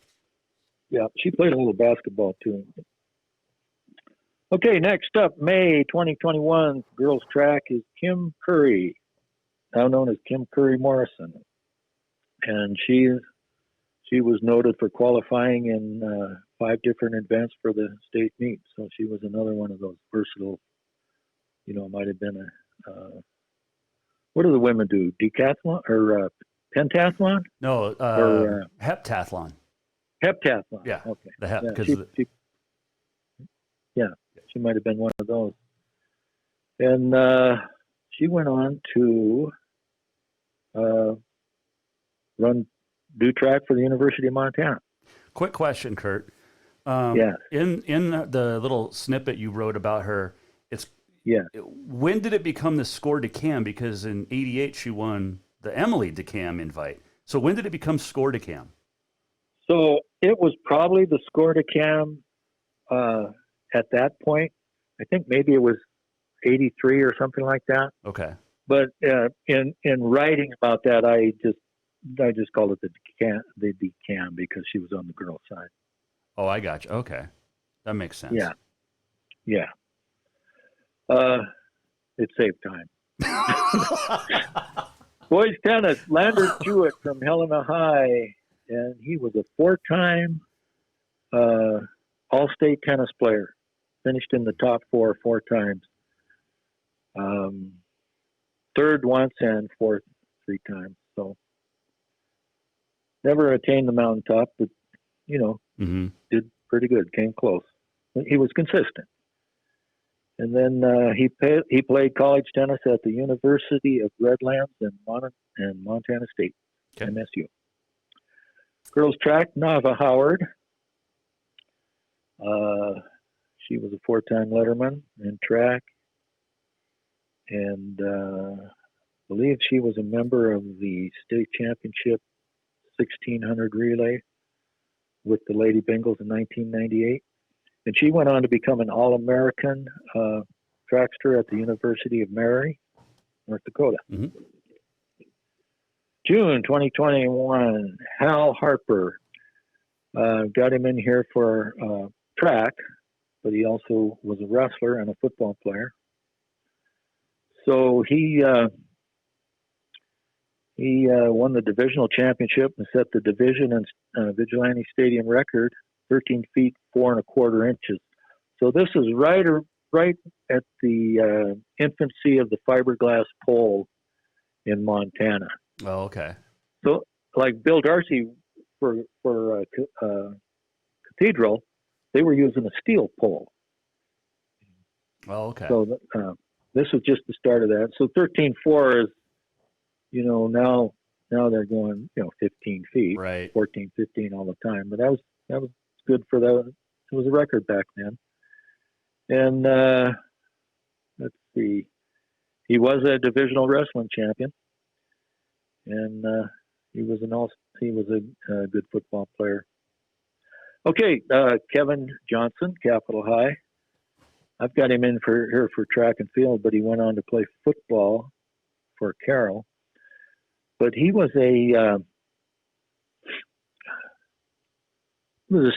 Yeah, she played a little basketball too. Okay, next up, May 2021, girls track is Kim Curry, now known as Kim Curry Morrison, and she was noted for qualifying in 5 different events for the state meet. So she was another one of those versatile. Might have been what do the women do? Decathlon or pentathlon? No, heptathlon. Heptathlon. Yeah. Okay. The hep because She might have been one of those. And she went on to do track for the University of Montana. Quick question, Curt. Yeah. In the little snippet you wrote about her, when did it become the Score DeCam? Because in '88 she won the Emily DeCam invite. So when did it become Score DeCam? So it was probably the Score DeCam at that point. I think maybe it was '83 or something like that. Okay. But in writing about that, I just called it the DeCam because she was on the girls' side. Oh, I got you. Okay, that makes sense. Yeah. It saved time. Boys tennis, Lander Jewett from Helena High, and he was a 4-time all-state tennis player. Finished in the top 4 times. Third once and fourth 3 times. So never attained the mountaintop, but did pretty good. Came close. He was consistent. And then he played college tennis at the University of Redlands and Montana State, MSU. Girls track, Nava Howard. She was a 4-time letterman in track. And I believe she was a member of the state championship 1600 relay with the Lady Bengals in 1998. And she went on to become an All-American trackster at the University of Mary, North Dakota. Mm-hmm. June 2021, Hal Harper. Got him in here for track, but he also was a wrestler and a football player. So he won the divisional championship and set the division and Vigilante Stadium record, 13 feet 4 1/4 inches. So this is right at the infancy of the fiberglass pole in Montana. Oh, okay. So, like Bill Darcy for Cathedral, they were using a steel pole. Oh, okay. So this was just the start of that. So 13.4 is, now they're going, 15 feet, right? 14, 15 all the time. But that was good for that. It was a record back then. And let's see, he was a divisional wrestling champion, and he was a good football player. Okay, Kevin Johnson, Capitol High. I've got him in here for track and field, but he went on to play football for Carroll. But he was a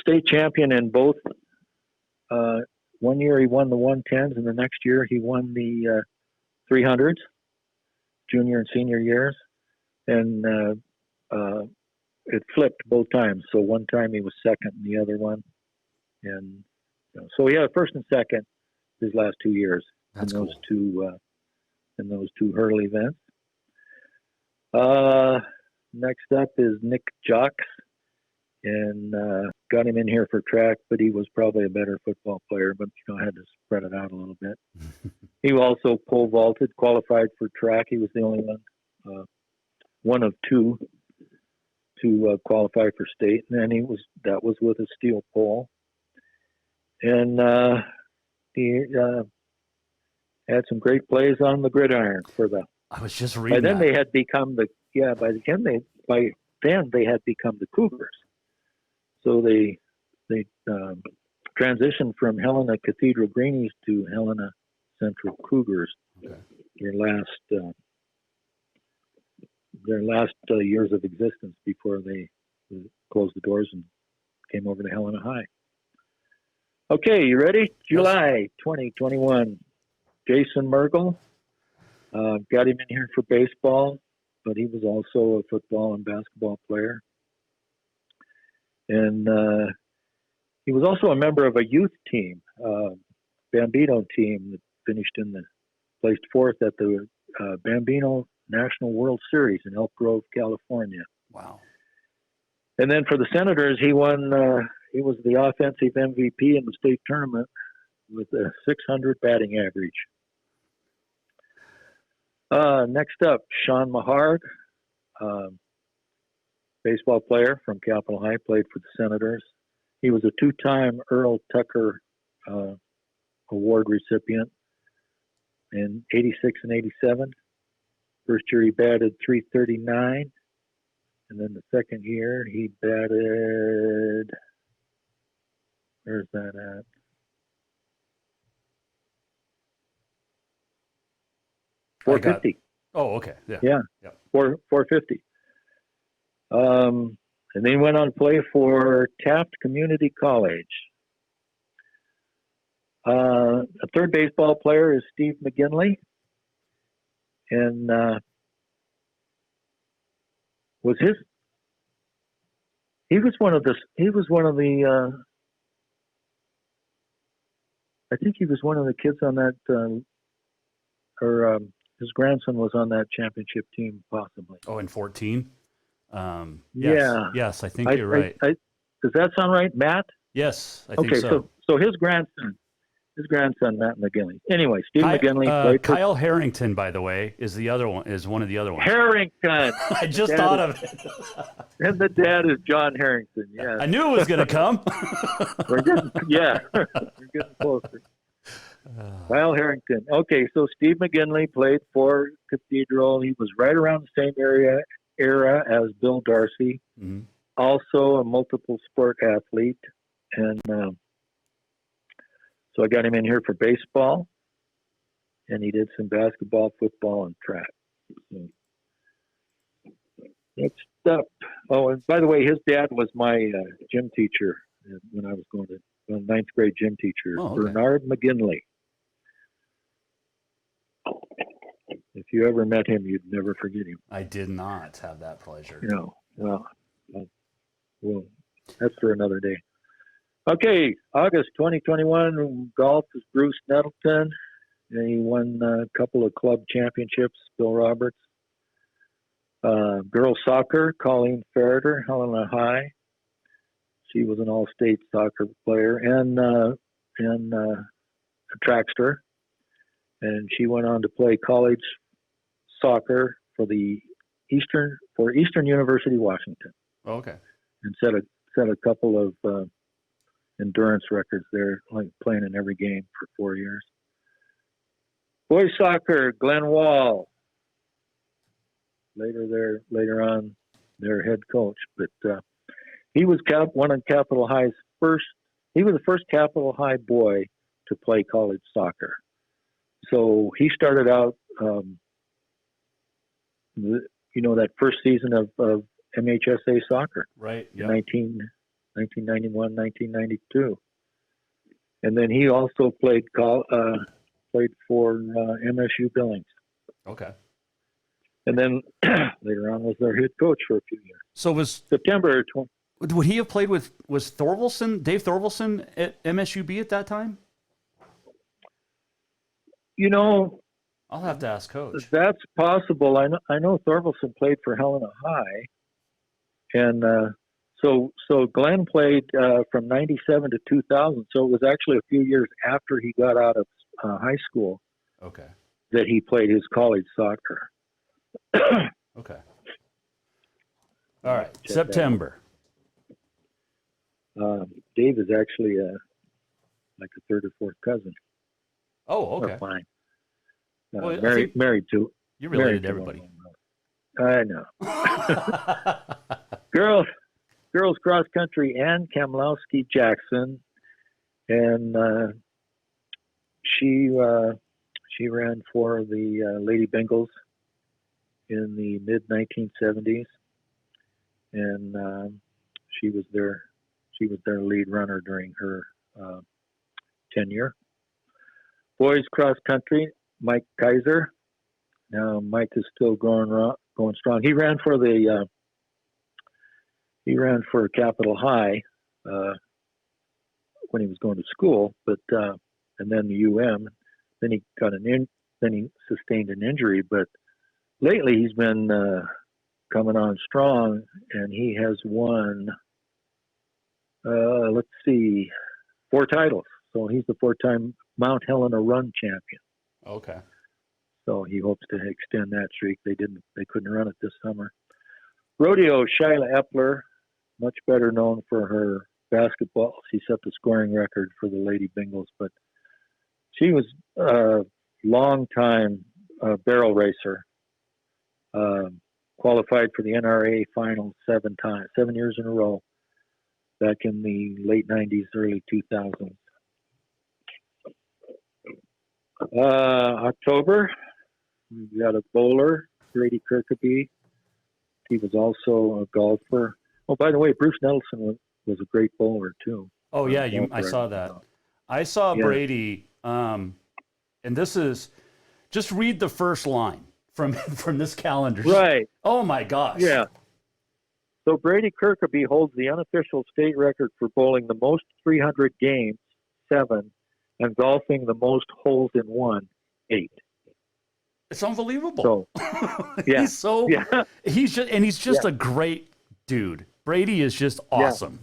state champion in both. One year he won the 110s, and the next year he won the 300s, junior and senior years. And it flipped both times. So one time he was second, and the other one, and so he had first and second his last 2 years. That's in those cool. in those two hurley events. Next up is Nick Jocks, and got him in here for track, but he was probably a better football player, but I had to spread it out a little bit. He also pole vaulted, qualified for track. He was the only one of two to qualify for state, and then that was with a steel pole. And he had some great plays on the gridiron for the. I was just reading. By then they had become by then they had become the Cougars. So they transitioned from Helena Cathedral Greenies to Helena Central Cougars. Okay. Their last years of existence before they closed the doors and came over to Helena High. Okay, you ready? July 2021. Jason Mergel. Got him in here for baseball, but he was also a football and basketball player. And he was also a member of a youth team, Bambino team that placed fourth at the Bambino National World Series in Elk Grove, California. Wow. And then for the Senators, he won. He was the offensive MVP in the state tournament with a .600 batting average. Next up, Sean Maharg, baseball player from Capitol High, played for the Senators. He was a two-time Earl Tucker Award recipient in 86 and 87. First year he batted .339, and then the second year he batted, where's that at? .450. Oh, okay. Yeah. Yeah. Yep. 450. And then he went on to play for Taft Community College. A third baseball player is Steve Mcginley, and he was one of the I think he was one of the kids on that his grandson was on that championship team, possibly. Oh, in 14? Yes. Yeah. Yes, I think you're right. Does that sound right, Matt? Yes, I think so. Okay, so his grandson, Matt McGinley. Anyway, Steve McGinley played for Kyle Harrington, by the way, is one of the other ones. Harrington. I just thought of it. And the dad is John Harrington. Yeah. I knew it was going to come. We're getting closer. Kyle Harrington. Okay, so Steve McGinley played for Cathedral. He was right around the same era as Bill Darcy. Mm-hmm. Also a multiple sport athlete. And so I got him in here for baseball. And he did some basketball, football, and track. So, next up. Oh, and by the way, his dad was my gym teacher when I was going to ninth grade gym teacher, Bernard Mcginley. If you ever met him, you'd never forget him. I did not have that pleasure. No. Well, that's for another day. Okay, August 2021, golf is Bruce Nettleton. And he won a couple of club championships, Bill Roberts. Girls soccer, Colleen Ferreter, Helena High. She was an all-state soccer player and a trackster. And she went on to play college soccer for Eastern University, Washington. Oh, okay. And set a couple of endurance records there, like playing in every game for 4 years. Boys soccer, Glenn Wall. Later on, their head coach, but he was one of Capitol High's first. He was the first Capitol High boy to play college soccer. So he started out, that first season of MHSA soccer, right? Yep. 1991, 1992, and then he also played for MSU Billings. Okay. And then later on was their head coach for a few years. So was September 20. Would he have played was Dave Thorvaldson at MSUB at that time? I'll have to ask Coach. That's possible. I know Thorvaldson played for Helena High, and so Glenn played from 97 to 2000. So it was actually a few years after he got out of high school. Okay. That he played his college soccer. Okay. All right. September. Dave is actually like a third or fourth cousin. Oh, okay. Fine. Well, married to. You're related to everybody. I know. Girls cross country, Ann Kamlowski Jackson, and she ran for the Lady Bengals in the mid 1970s, and she was their lead runner during her tenure. Boys cross country, Mike Kaiser. Now Mike is still going strong. He ran for Capitol High when he was going to school, but and then the UM. Then he sustained an injury, but lately he's been coming on strong, and he has won. 4 titles So he's the 4-time Mount Helena run champion. Okay. So he hopes to extend that streak. They couldn't run it this summer. Rodeo, Sheila Hepler, much better known for her basketball. She set the scoring record for the Lady Bengals, but she was a long-time barrel racer. Qualified for the NRA finals 7 years in a row, back in the late 90s, early 2000s. October, we got a bowler, Brady Kirkeby. He was also a golfer. Oh, by the way, Bruce Nelson was a great bowler too. Oh yeah, I saw that. I saw Brady, and this is just read the first line from this calendar. Right. Oh my gosh. Yeah. So Brady Kirkeby holds the unofficial state record for bowling the most 300 games, 7, and golfing the most holes in one, 8. It's unbelievable. So, yeah. He's just a great dude. Brady is just awesome.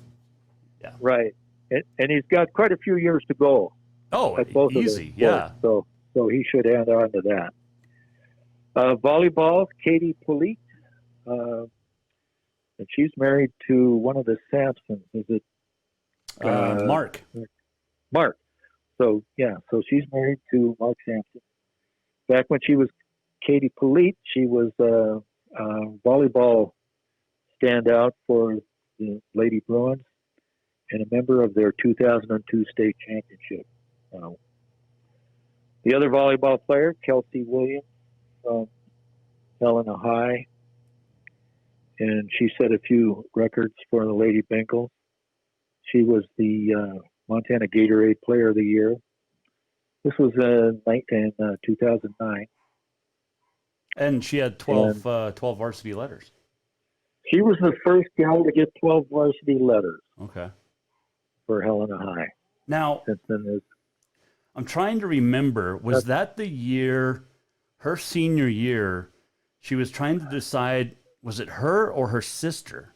Yeah. Right. And he's got quite a few years to go. Oh, easy. Yeah. So he should add on to that. Volleyball, Katie Polite. And she's married to one of the Sampsons. Is it Mark? Mark. So she's married to Mark Sampson. Back when she was Katie Polite, she was a volleyball standout for the Lady Bruins and a member of their 2002 state championship. The other volleyball player, Kelsey Williams from Helena High, and she set a few records for the Lady Bengals. She was the Montana Gatorade Player of the Year. This was in 2009. And she had 12 varsity letters. She was the first gal to get 12 varsity letters. Okay. For Helena High. Now, since then, I'm trying to remember, was that the year, her senior year, she was trying to decide, was it her or her sister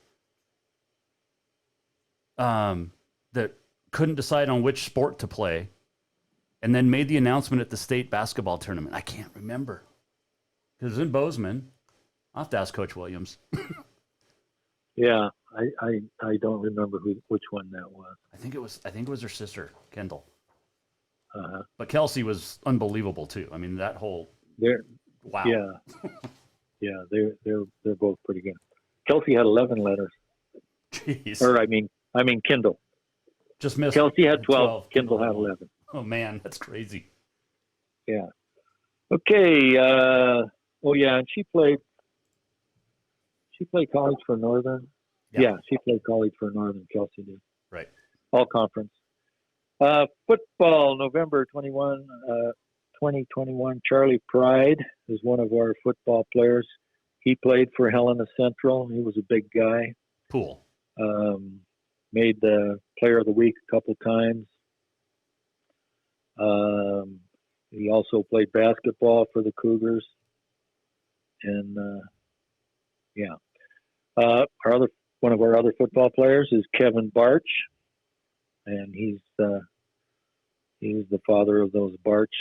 that couldn't decide on which sport to play and then made the announcement at the state basketball tournament? I can't remember. Because it was in Bozeman. I'll have to ask Coach Williams. Yeah, I don't remember which one that was. I think it was her sister, Kendall. Uh-huh. But Kelsey was unbelievable too. I mean, that whole wow. Yeah. Yeah, they're both pretty good. Kelsey had 11 letters. Jeez. Or I mean Kendall. Just missed. Kelsey had 12. Kendall had 11. Oh man, that's crazy. Yeah. Okay. And she played college for Northern. Yeah, she played college for Northern. Kelsey did. Right. All conference. Football, November 2021. Charley Pride is one of our football players. He played for Helena Central. He was a big guy. Cool. Made the Player of the Week a couple times. He also played basketball for the Cougars. And one of our other football players is Kevin Barch, and he's the father of those Barch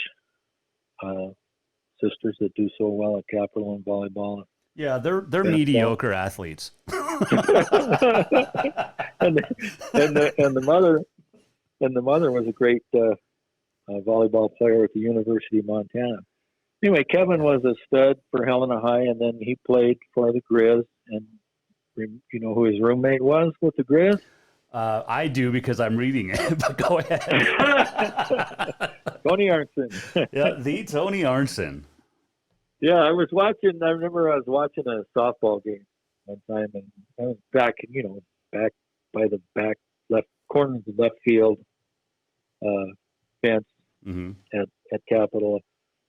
sisters that do so well at Capital in volleyball. Yeah, they're mediocre athletes. and the mother was a great volleyball player at the University of Montana. Anyway, Kevin was a stud for Helena High, and then he played for the Grizz. And you know who his roommate was with the Grizz? I do because I'm reading it, but go ahead. Tony Arnson. Yeah, the Tony Arnson. Yeah, I remember I was watching a softball game one time, and I was back by the back left corner of the left field fence at Capitol.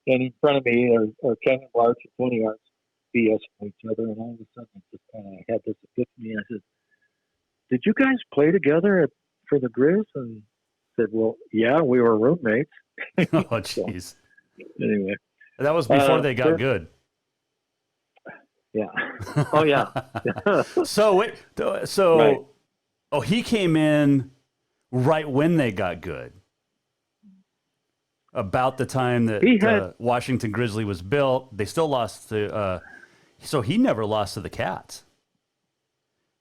And in front of me are Kevin Barch and Tony Arnson BS from each other, and all of a sudden I just kind of had this epiphany. I said, "Did you guys play together for the Grizz?" And I said, "Well, yeah, we were roommates." Oh, jeez. Anyway. That was before they got good. Yeah. Oh, yeah. Right. He came in right when they got good. about the time that Washington Grizzly was built. They still lost to, so he never lost to the Cats.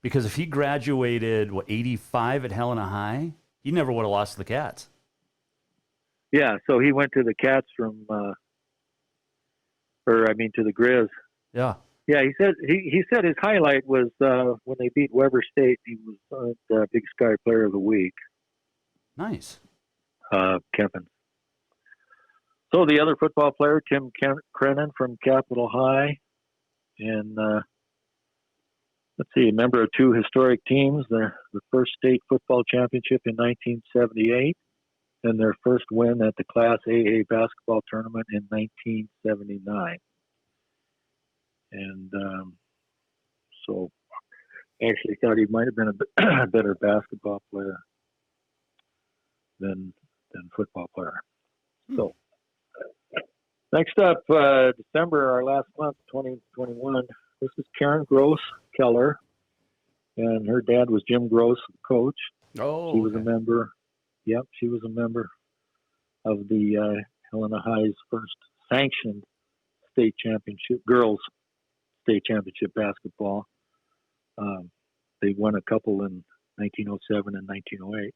Because if he graduated, 85 at Helena High, he never would have lost to the Cats. Yeah, so he went to the Cats to the Grizz. Yeah. Yeah, he said his highlight was when they beat Weber State. He was the Big Sky Player of the Week. Nice. Kevin. So the other football player, Tim Crennan from Capitol High, and let's see, a member of two historic teams. The first state football championship in 1978, and their first win at the Class AA basketball tournament in 1979. And so I actually thought he might have been a better basketball player than football player. So next up, December, our last month, 2021. This is Karen Gross Keller, and her dad was Jim Gross, the coach. Oh, she was a member. Yep, she was a member of the Helena High's first sanctioned state championship, girls state championship basketball. They won a couple in 1907 and 1908.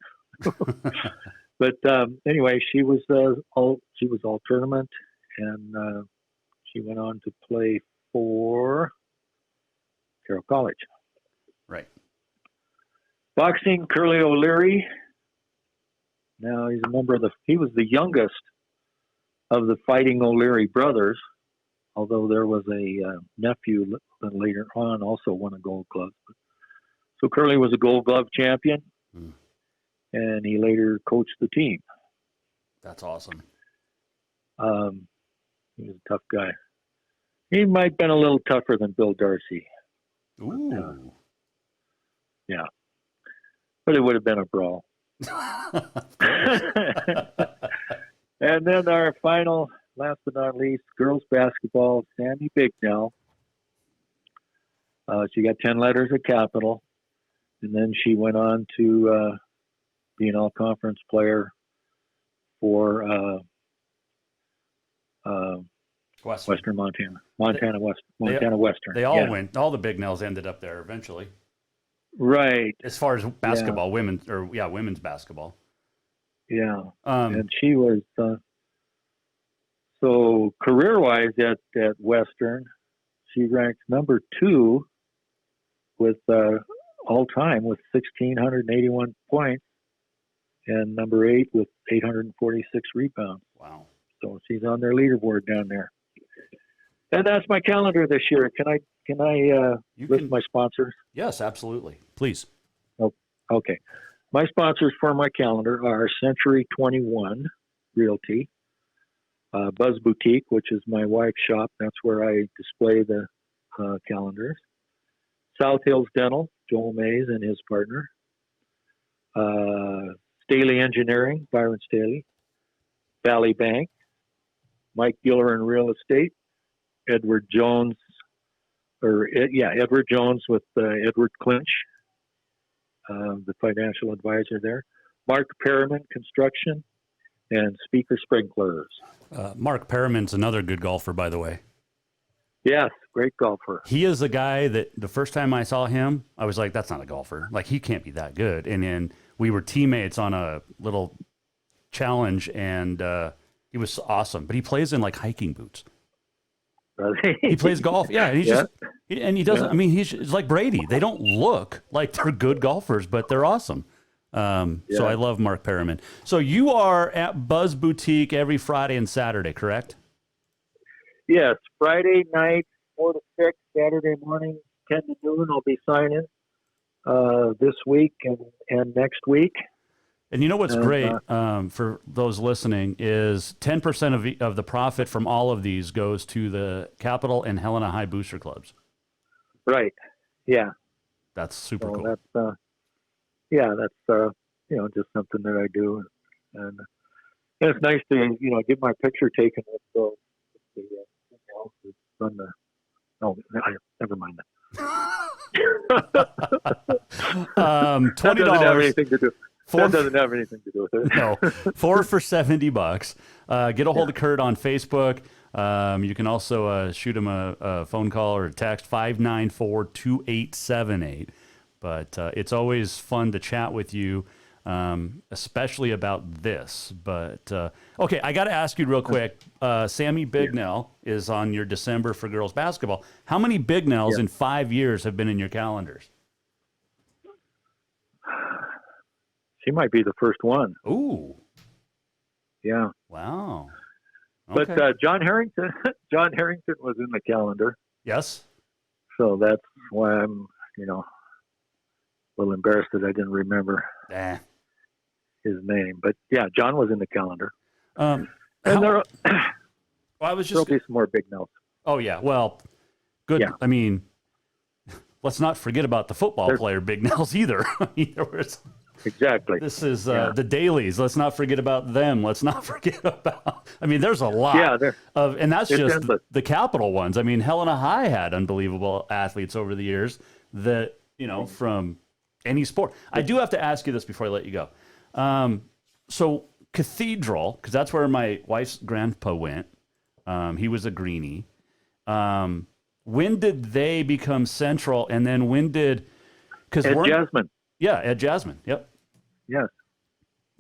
But anyway, she was all tournament, and she went on to play for Carroll College. Right. Boxing, Curly O'Leary. Now he's a member of he was the youngest of the Fighting O'Leary brothers, although there was a nephew that later on also won a gold glove. So Curly was a gold glove champion, and he later coached the team. That's awesome. He was a tough guy. He might have been a little tougher than Bill Darcy. Ooh. Yeah. But it would have been a brawl. And then our final, last but not least, girls basketball, Sandy Bignell. She got 10 letters at Capital, and then she went on to be an all-conference player for Western Montana. Montana Western. They all went. All the Bignells ended up there eventually. Right. As far as basketball, women's basketball. Yeah. And she was so career-wise at Western, she ranked number 2 with all time with 1,681 points, and number 8 with 846 rebounds. Wow. So she's on their leaderboard down there. And that's my calendar this year. Can I list my sponsors? Yes, absolutely. Please. Oh, okay. My sponsors for my calendar are Century 21 Realty, Buzz Boutique, which is my wife's shop. That's where I display the calendars. South Hills Dental, Joel Mays and his partner. Staley Engineering, Byron Staley. Valley Bank, Mike Giller and Real Estate. Edward Jones with Edward Clinch, the financial advisor there. Mark Perriman Construction, and Speaker Sprinklers. Mark Perriman's another good golfer, by the way. Yes, great golfer. He is a guy that the first time I saw him, I was like, that's not a golfer. Like, he can't be that good. And then we were teammates on a little challenge, and he was awesome. But he plays in, like, hiking boots. He plays golf. Yeah, and he doesn't. I mean, he's like Brady. They don't look like they're good golfers, but they're awesome. So I love Mark Perriman. So you are at Buzz Boutique every Friday and Saturday, correct? Yes, Friday night 4 to 6, Saturday morning 10 to noon. I'll be signing this week and next week. And you know what's great for those listening is 10% of the profit from all of these goes to the Capital and Helena High booster clubs. Right. Yeah. That's super cool. That's just something that I do, and it's nice to get my picture taken with the run the. Oh, never mind that. $20. That doesn't have anything to do with it. No, 4 for $70. Get a hold of Curt on Facebook. You can also shoot him a phone call or a text, 594-2878. But it's always fun to chat with you, especially about this. But, okay, I got to ask you real quick. Sammy Bignell is on your December for girls basketball. How many Bignells in 5 years have been in your calendars? She might be the first one. Ooh. Yeah. Wow. Okay. But John Harrington was in the calendar. Yes. So that's why I'm, a little embarrassed that I didn't remember his name. But yeah, John was in the calendar. And there'll be some more Bignells. Oh yeah. Well, good. Yeah. I mean, let's not forget about the football player Bignells either. I mean, there was. Exactly. This is the dailies. Let's not forget about them. Let's not forget about. I mean, there's a lot and that's just the capital ones. I mean, Helena High had unbelievable athletes over the years that from any sport. I do have to ask you this before I let you go. So Cathedral, because that's where my wife's grandpa went. He was a greenie. When did they become Central, and then when did? Because Jasmine. Yeah, at Jasmine. Yep. Yes.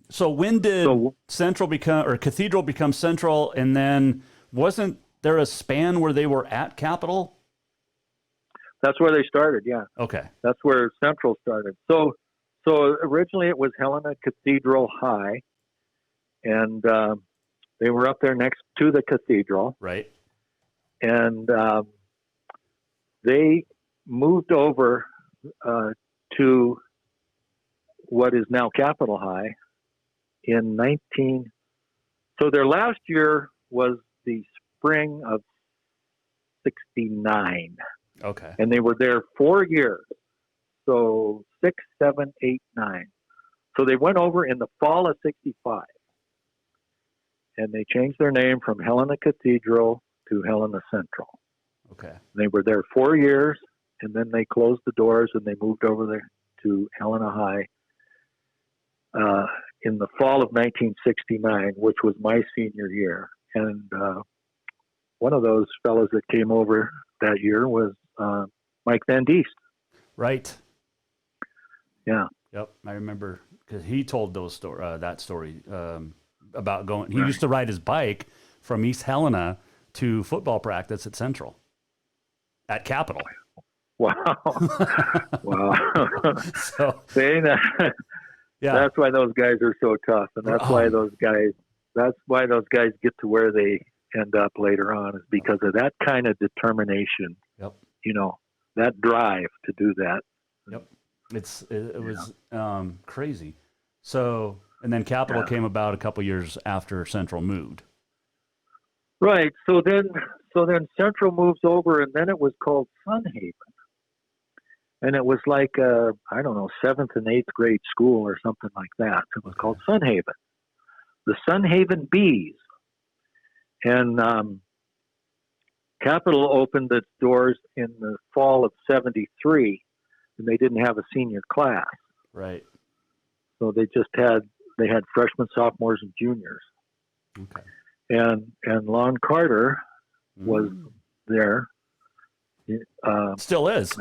So when did Central become, or Cathedral become Central, and then wasn't there a span where they were at Capital? That's where they started, yeah. Okay. That's where Central started. So originally it was Helena Cathedral High, and they were up there next to the cathedral. Right. And they moved over to what is now Capitol High in so their last year was the spring of 69. Okay. And they were there 4 years. So 6, 7, 8, 9. So they went over in the fall of 65. And they changed their name from Helena Cathedral to Helena Central. Okay. They were there 4 years, and then they closed the doors and they moved over there to Helena High in the fall of 1969, which was my senior year. And one of those fellows that came over that year was Mike Van Diest. Right. Yeah. Yep. I remember because he told that story about going. He used to ride his bike from East Helena to football practice at Central at Capitol. Wow. Wow. So, that's why those guys are so tough. And that's why those guys get to where they end up later on, is because of that kind of determination. Yep. That drive to do that. Yep. It was crazy. So, and then Capitol came about a couple years after Central moved. Right. So then Central moves over, and then it was called Sunhaven. And it was like, 7th and 8th grade school or something like that. It was called Sunhaven. The Sunhaven Bees. And Capitol opened its doors in the fall of 73, and they didn't have a senior class. Right. So they had freshmen, sophomores, and juniors. Okay. And Lon Carter was there. Still is.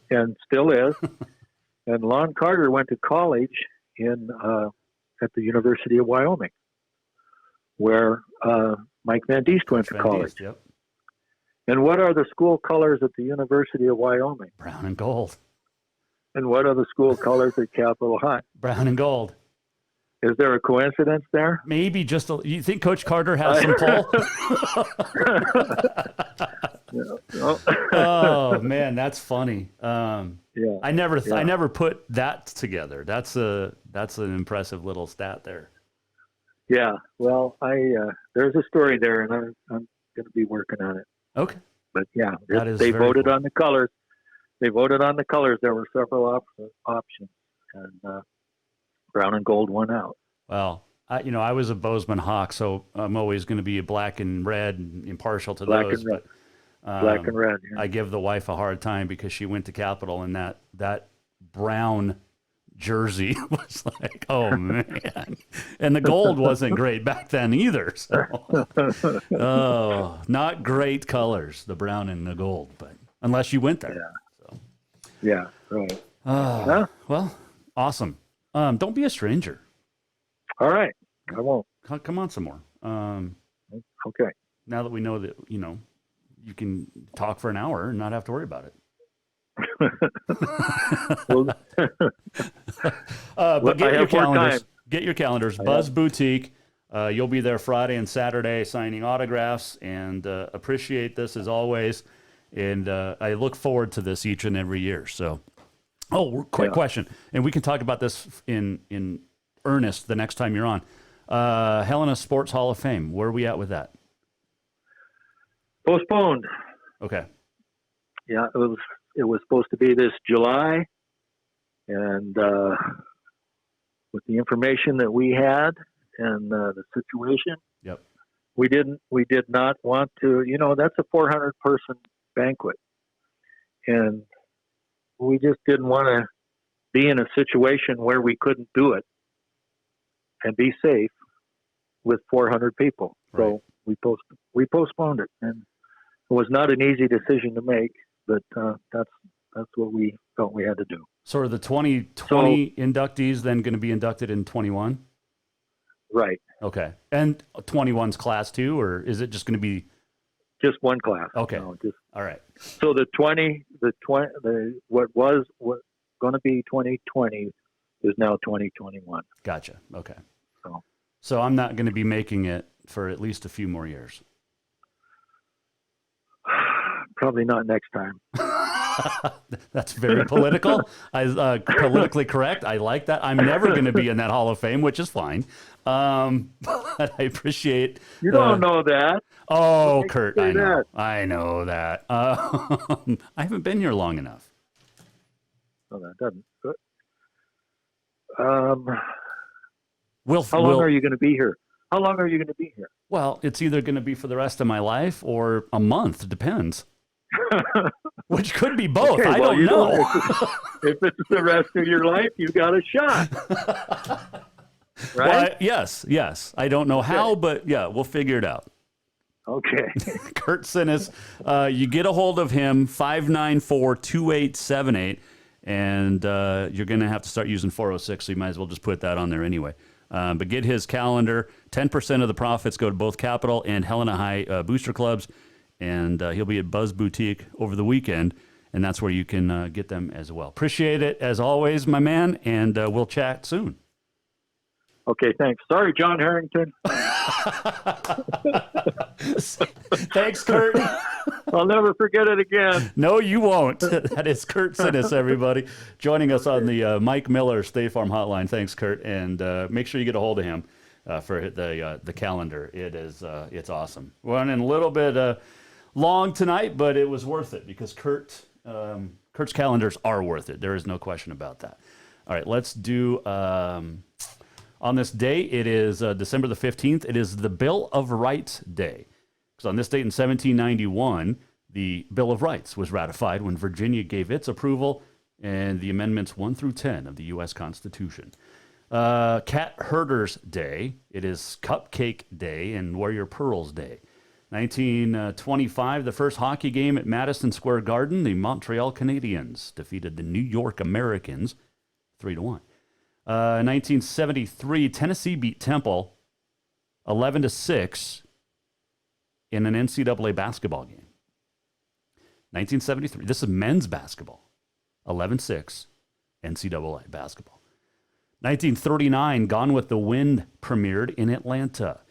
And still is. And Lon Carter went to college at the University of Wyoming, where Mike Van Diest went to college. Yep. And what are the school colors at the University of Wyoming? Brown and gold. And what are the school colors at Capitol High? Brown and gold. Is there a coincidence there? Maybe just you think Coach Carter has some pull? Oh man, that's funny. Yeah. I never put that together. That's an impressive little stat there. Yeah. Well, there's a story there, and I'm going to be working on it. Okay. But yeah, they voted on the colors. They voted on the colors. There were several options, and brown and gold won out. Well, I was a Bozeman Hawk, so I'm always going to be a black and red, and impartial to black those. And red. But black and red. Yeah. I give the wife a hard time because she went to Capitol, and that brown jersey was like, oh man. And the gold wasn't great back then either. So, oh, not great colors, the brown and the gold, but unless you went there. Yeah. So. Yeah, right. Well, awesome. Don't be a stranger. All right. I won't. Come on some more. Okay. Now that we know that, you can talk for an hour and not have to worry about it. But get your calendars. Get your calendars. Buzz Boutique. You'll be there Friday and Saturday signing autographs, and appreciate this as always. And I look forward to this each and every year. So, quick question, and we can talk about this in earnest the next time you're on. Helena Sports Hall of Fame. Where are we at with that? Postponed. Okay. Yeah, it was supposed to be this July, and with the information that we had and the situation, yep, we did not want to. That's a 400-person banquet, and we just didn't want to be in a situation where we couldn't do it and be safe with 400 people. Right. So we postponed it, and it was not an easy decision to make, but that's what we felt we had to do. So are the 2020 inductees then going to be inducted in 21? Right. Okay. And 21's class 2, or is it just going to be just one class? Okay. No, all right. So what was going to be 2020 is now 2021. Gotcha. Okay. So I'm not going to be making it for at least a few more years. Probably not next time. That's very political. Politically correct. I like that. I'm never going to be in that Hall of Fame, which is fine. But I appreciate. You don't know that. Oh, Curt, I know. I know that. I haven't been here long enough. No, that doesn't. How long are you going to be here? How long are you going to be here? Well, it's either going to be for the rest of my life or a month. Depends. Which could be both. Okay, I don't know. If it's the rest of your life, you got a shot. Right? Well, yes. I don't know how, but yeah, we'll figure it out. Okay. Curt Synness, you get a hold of him, 594-2878, and you're going to have to start using 406, so you might as well just put that on there anyway. But get his calendar. 10% of the profits go to both Capital and Helena High booster clubs, and he'll be at Buzz Boutique over the weekend, and that's where you can get them as well. Appreciate it, as always, my man, and we'll chat soon. Okay, thanks. Sorry, John Harrington. Thanks, Curt. I'll never forget it again. No, you won't. That is Curt Synness, everybody, joining us on the Mike Miller State Farm Hotline. Thanks, Curt, and make sure you get a hold of him for the calendar. It's awesome. We're running a little bit long tonight, but it was worth it because Curt's calendars are worth it. There is no question about that. All right, let's do. On this day, it is December the 15th. It is the Bill of Rights Day. Because on this date in 1791, the Bill of Rights was ratified when Virginia gave its approval and the amendments 1 through 10 of the U.S. Constitution. Cat Herders Day. It is Cupcake Day and Wear Your Pearls Day. 1925, the first hockey game at Madison Square Garden. The Montreal Canadiens defeated the New York Americans 3-1. 1973, Tennessee beat Temple 11-6 in an NCAA basketball game. 1973, this is men's basketball, 11-6 NCAA basketball. 1939, Gone with the Wind premiered in Atlanta.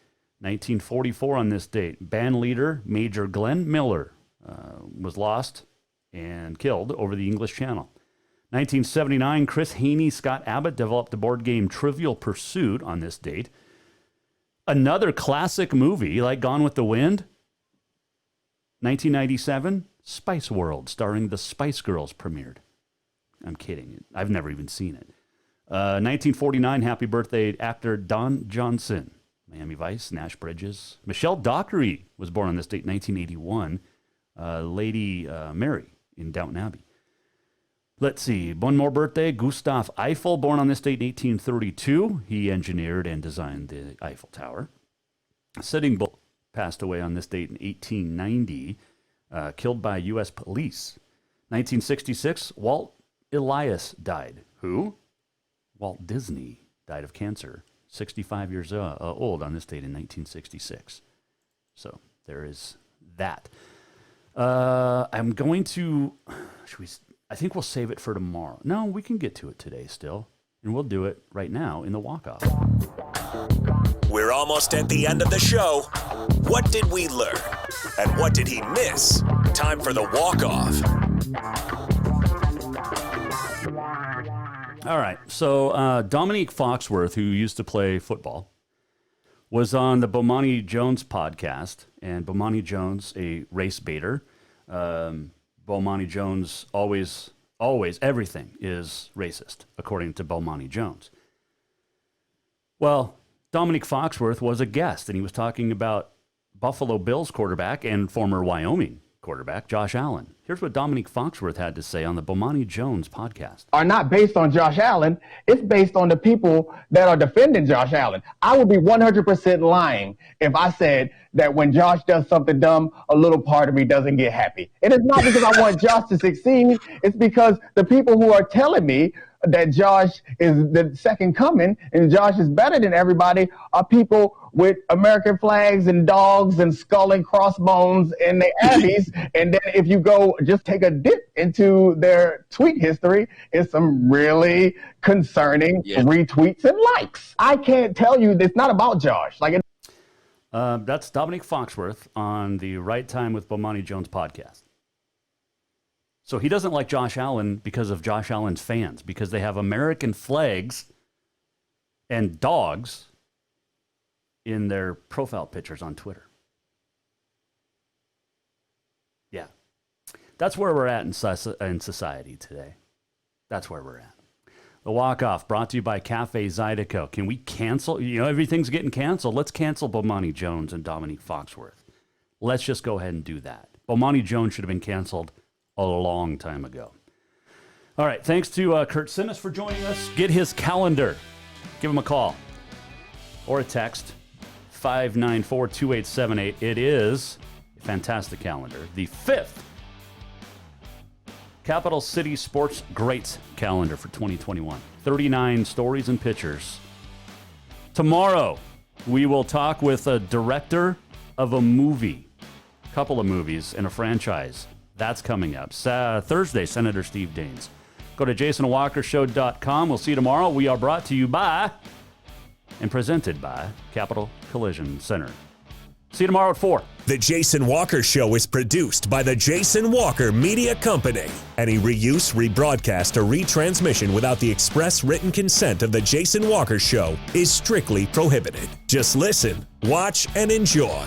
1944 on this date, band leader Major Glenn Miller was lost and killed over the English Channel. 1979, Chris Haney, Scott Abbott developed the board game Trivial Pursuit on this date. Another classic movie like Gone with the Wind. 1997, Spice World, starring the Spice Girls, premiered. I'm kidding. I've never even seen it. 1949, happy birthday, actor Don Johnson. Miami Vice, Nash Bridges. Michelle Dockery was born on this date, 1981. Lady Mary in Downton Abbey. Let's see. One more birthday. Gustav Eiffel, born on this date in 1832. He engineered and designed the Eiffel Tower. Sitting Bull passed away on this date in 1890, killed by U.S. police. 1966, Walt Elias died. Who? Walt Disney died of cancer, 65 years old on this date in 1966. So there is that. I'm going to... I think we'll save it for tomorrow. No, we can get to it today still. And we'll do it right now in the walk-off. We're almost at the end of the show. What did we learn? And what did he miss? Time for the walk-off. All right. So Dominique Foxworth, who used to play football, was on the Bomani Jones podcast. And Bomani Jones, a race baiter, Bomani Jones always, everything is racist, according to Bomani Jones. Well, Dominique Foxworth was a guest, and he was talking about Buffalo Bills quarterback and former Wyoming quarterback Josh Allen. Here's what Dominique Foxworth had to say on the Bomani Jones podcast. Are not based on Josh Allen. It's based on the people that are defending Josh Allen. I would be 100% lying if I said that when Josh does something dumb, a little part of me doesn't get happy. It is not because I want Josh to succeed. It's because the people who are telling me that Josh is the second coming and Josh is better than everybody are people with American flags and dogs and skull and crossbones and the Abbeys. And then if you go just take a dip into their tweet history, it's some really concerning retweets and likes. I can't tell you, it's not about Josh. That's Dominique Foxworth on the Right Time with Bomani Jones podcast. So he doesn't like Josh Allen because of Josh Allen's fans, because they have American flags and dogs in their profile pictures on Twitter. Yeah. That's where we're at in society today. That's where we're at. The walk-off brought to you by Cafe Zydeco. Can we cancel? Everything's getting canceled. Let's cancel Bomani Jones and Dominique Foxworth. Let's just go ahead and do that. Bomani Jones should have been canceled a long time ago. All right, thanks to Curt Synness for joining us. Get his calendar. Give him a call or a text, 594-2878. It is a fantastic calendar. The 5th Capital City Sports Greats calendar for 2021. 39 stories and pictures. Tomorrow, we will talk with a director of a movie, a couple of movies, and a franchise. That's coming up. Thursday, Senator Steve Daines. Go to jasonwalkershow.com. We'll see you tomorrow. We are brought to you by and presented by Capital Collision Center. See you tomorrow at 4. The Jason Walker Show is produced by the Jason Walker Media Company. Any reuse, rebroadcast, or retransmission without the express written consent of the Jason Walker Show is strictly prohibited. Just listen, watch, and enjoy.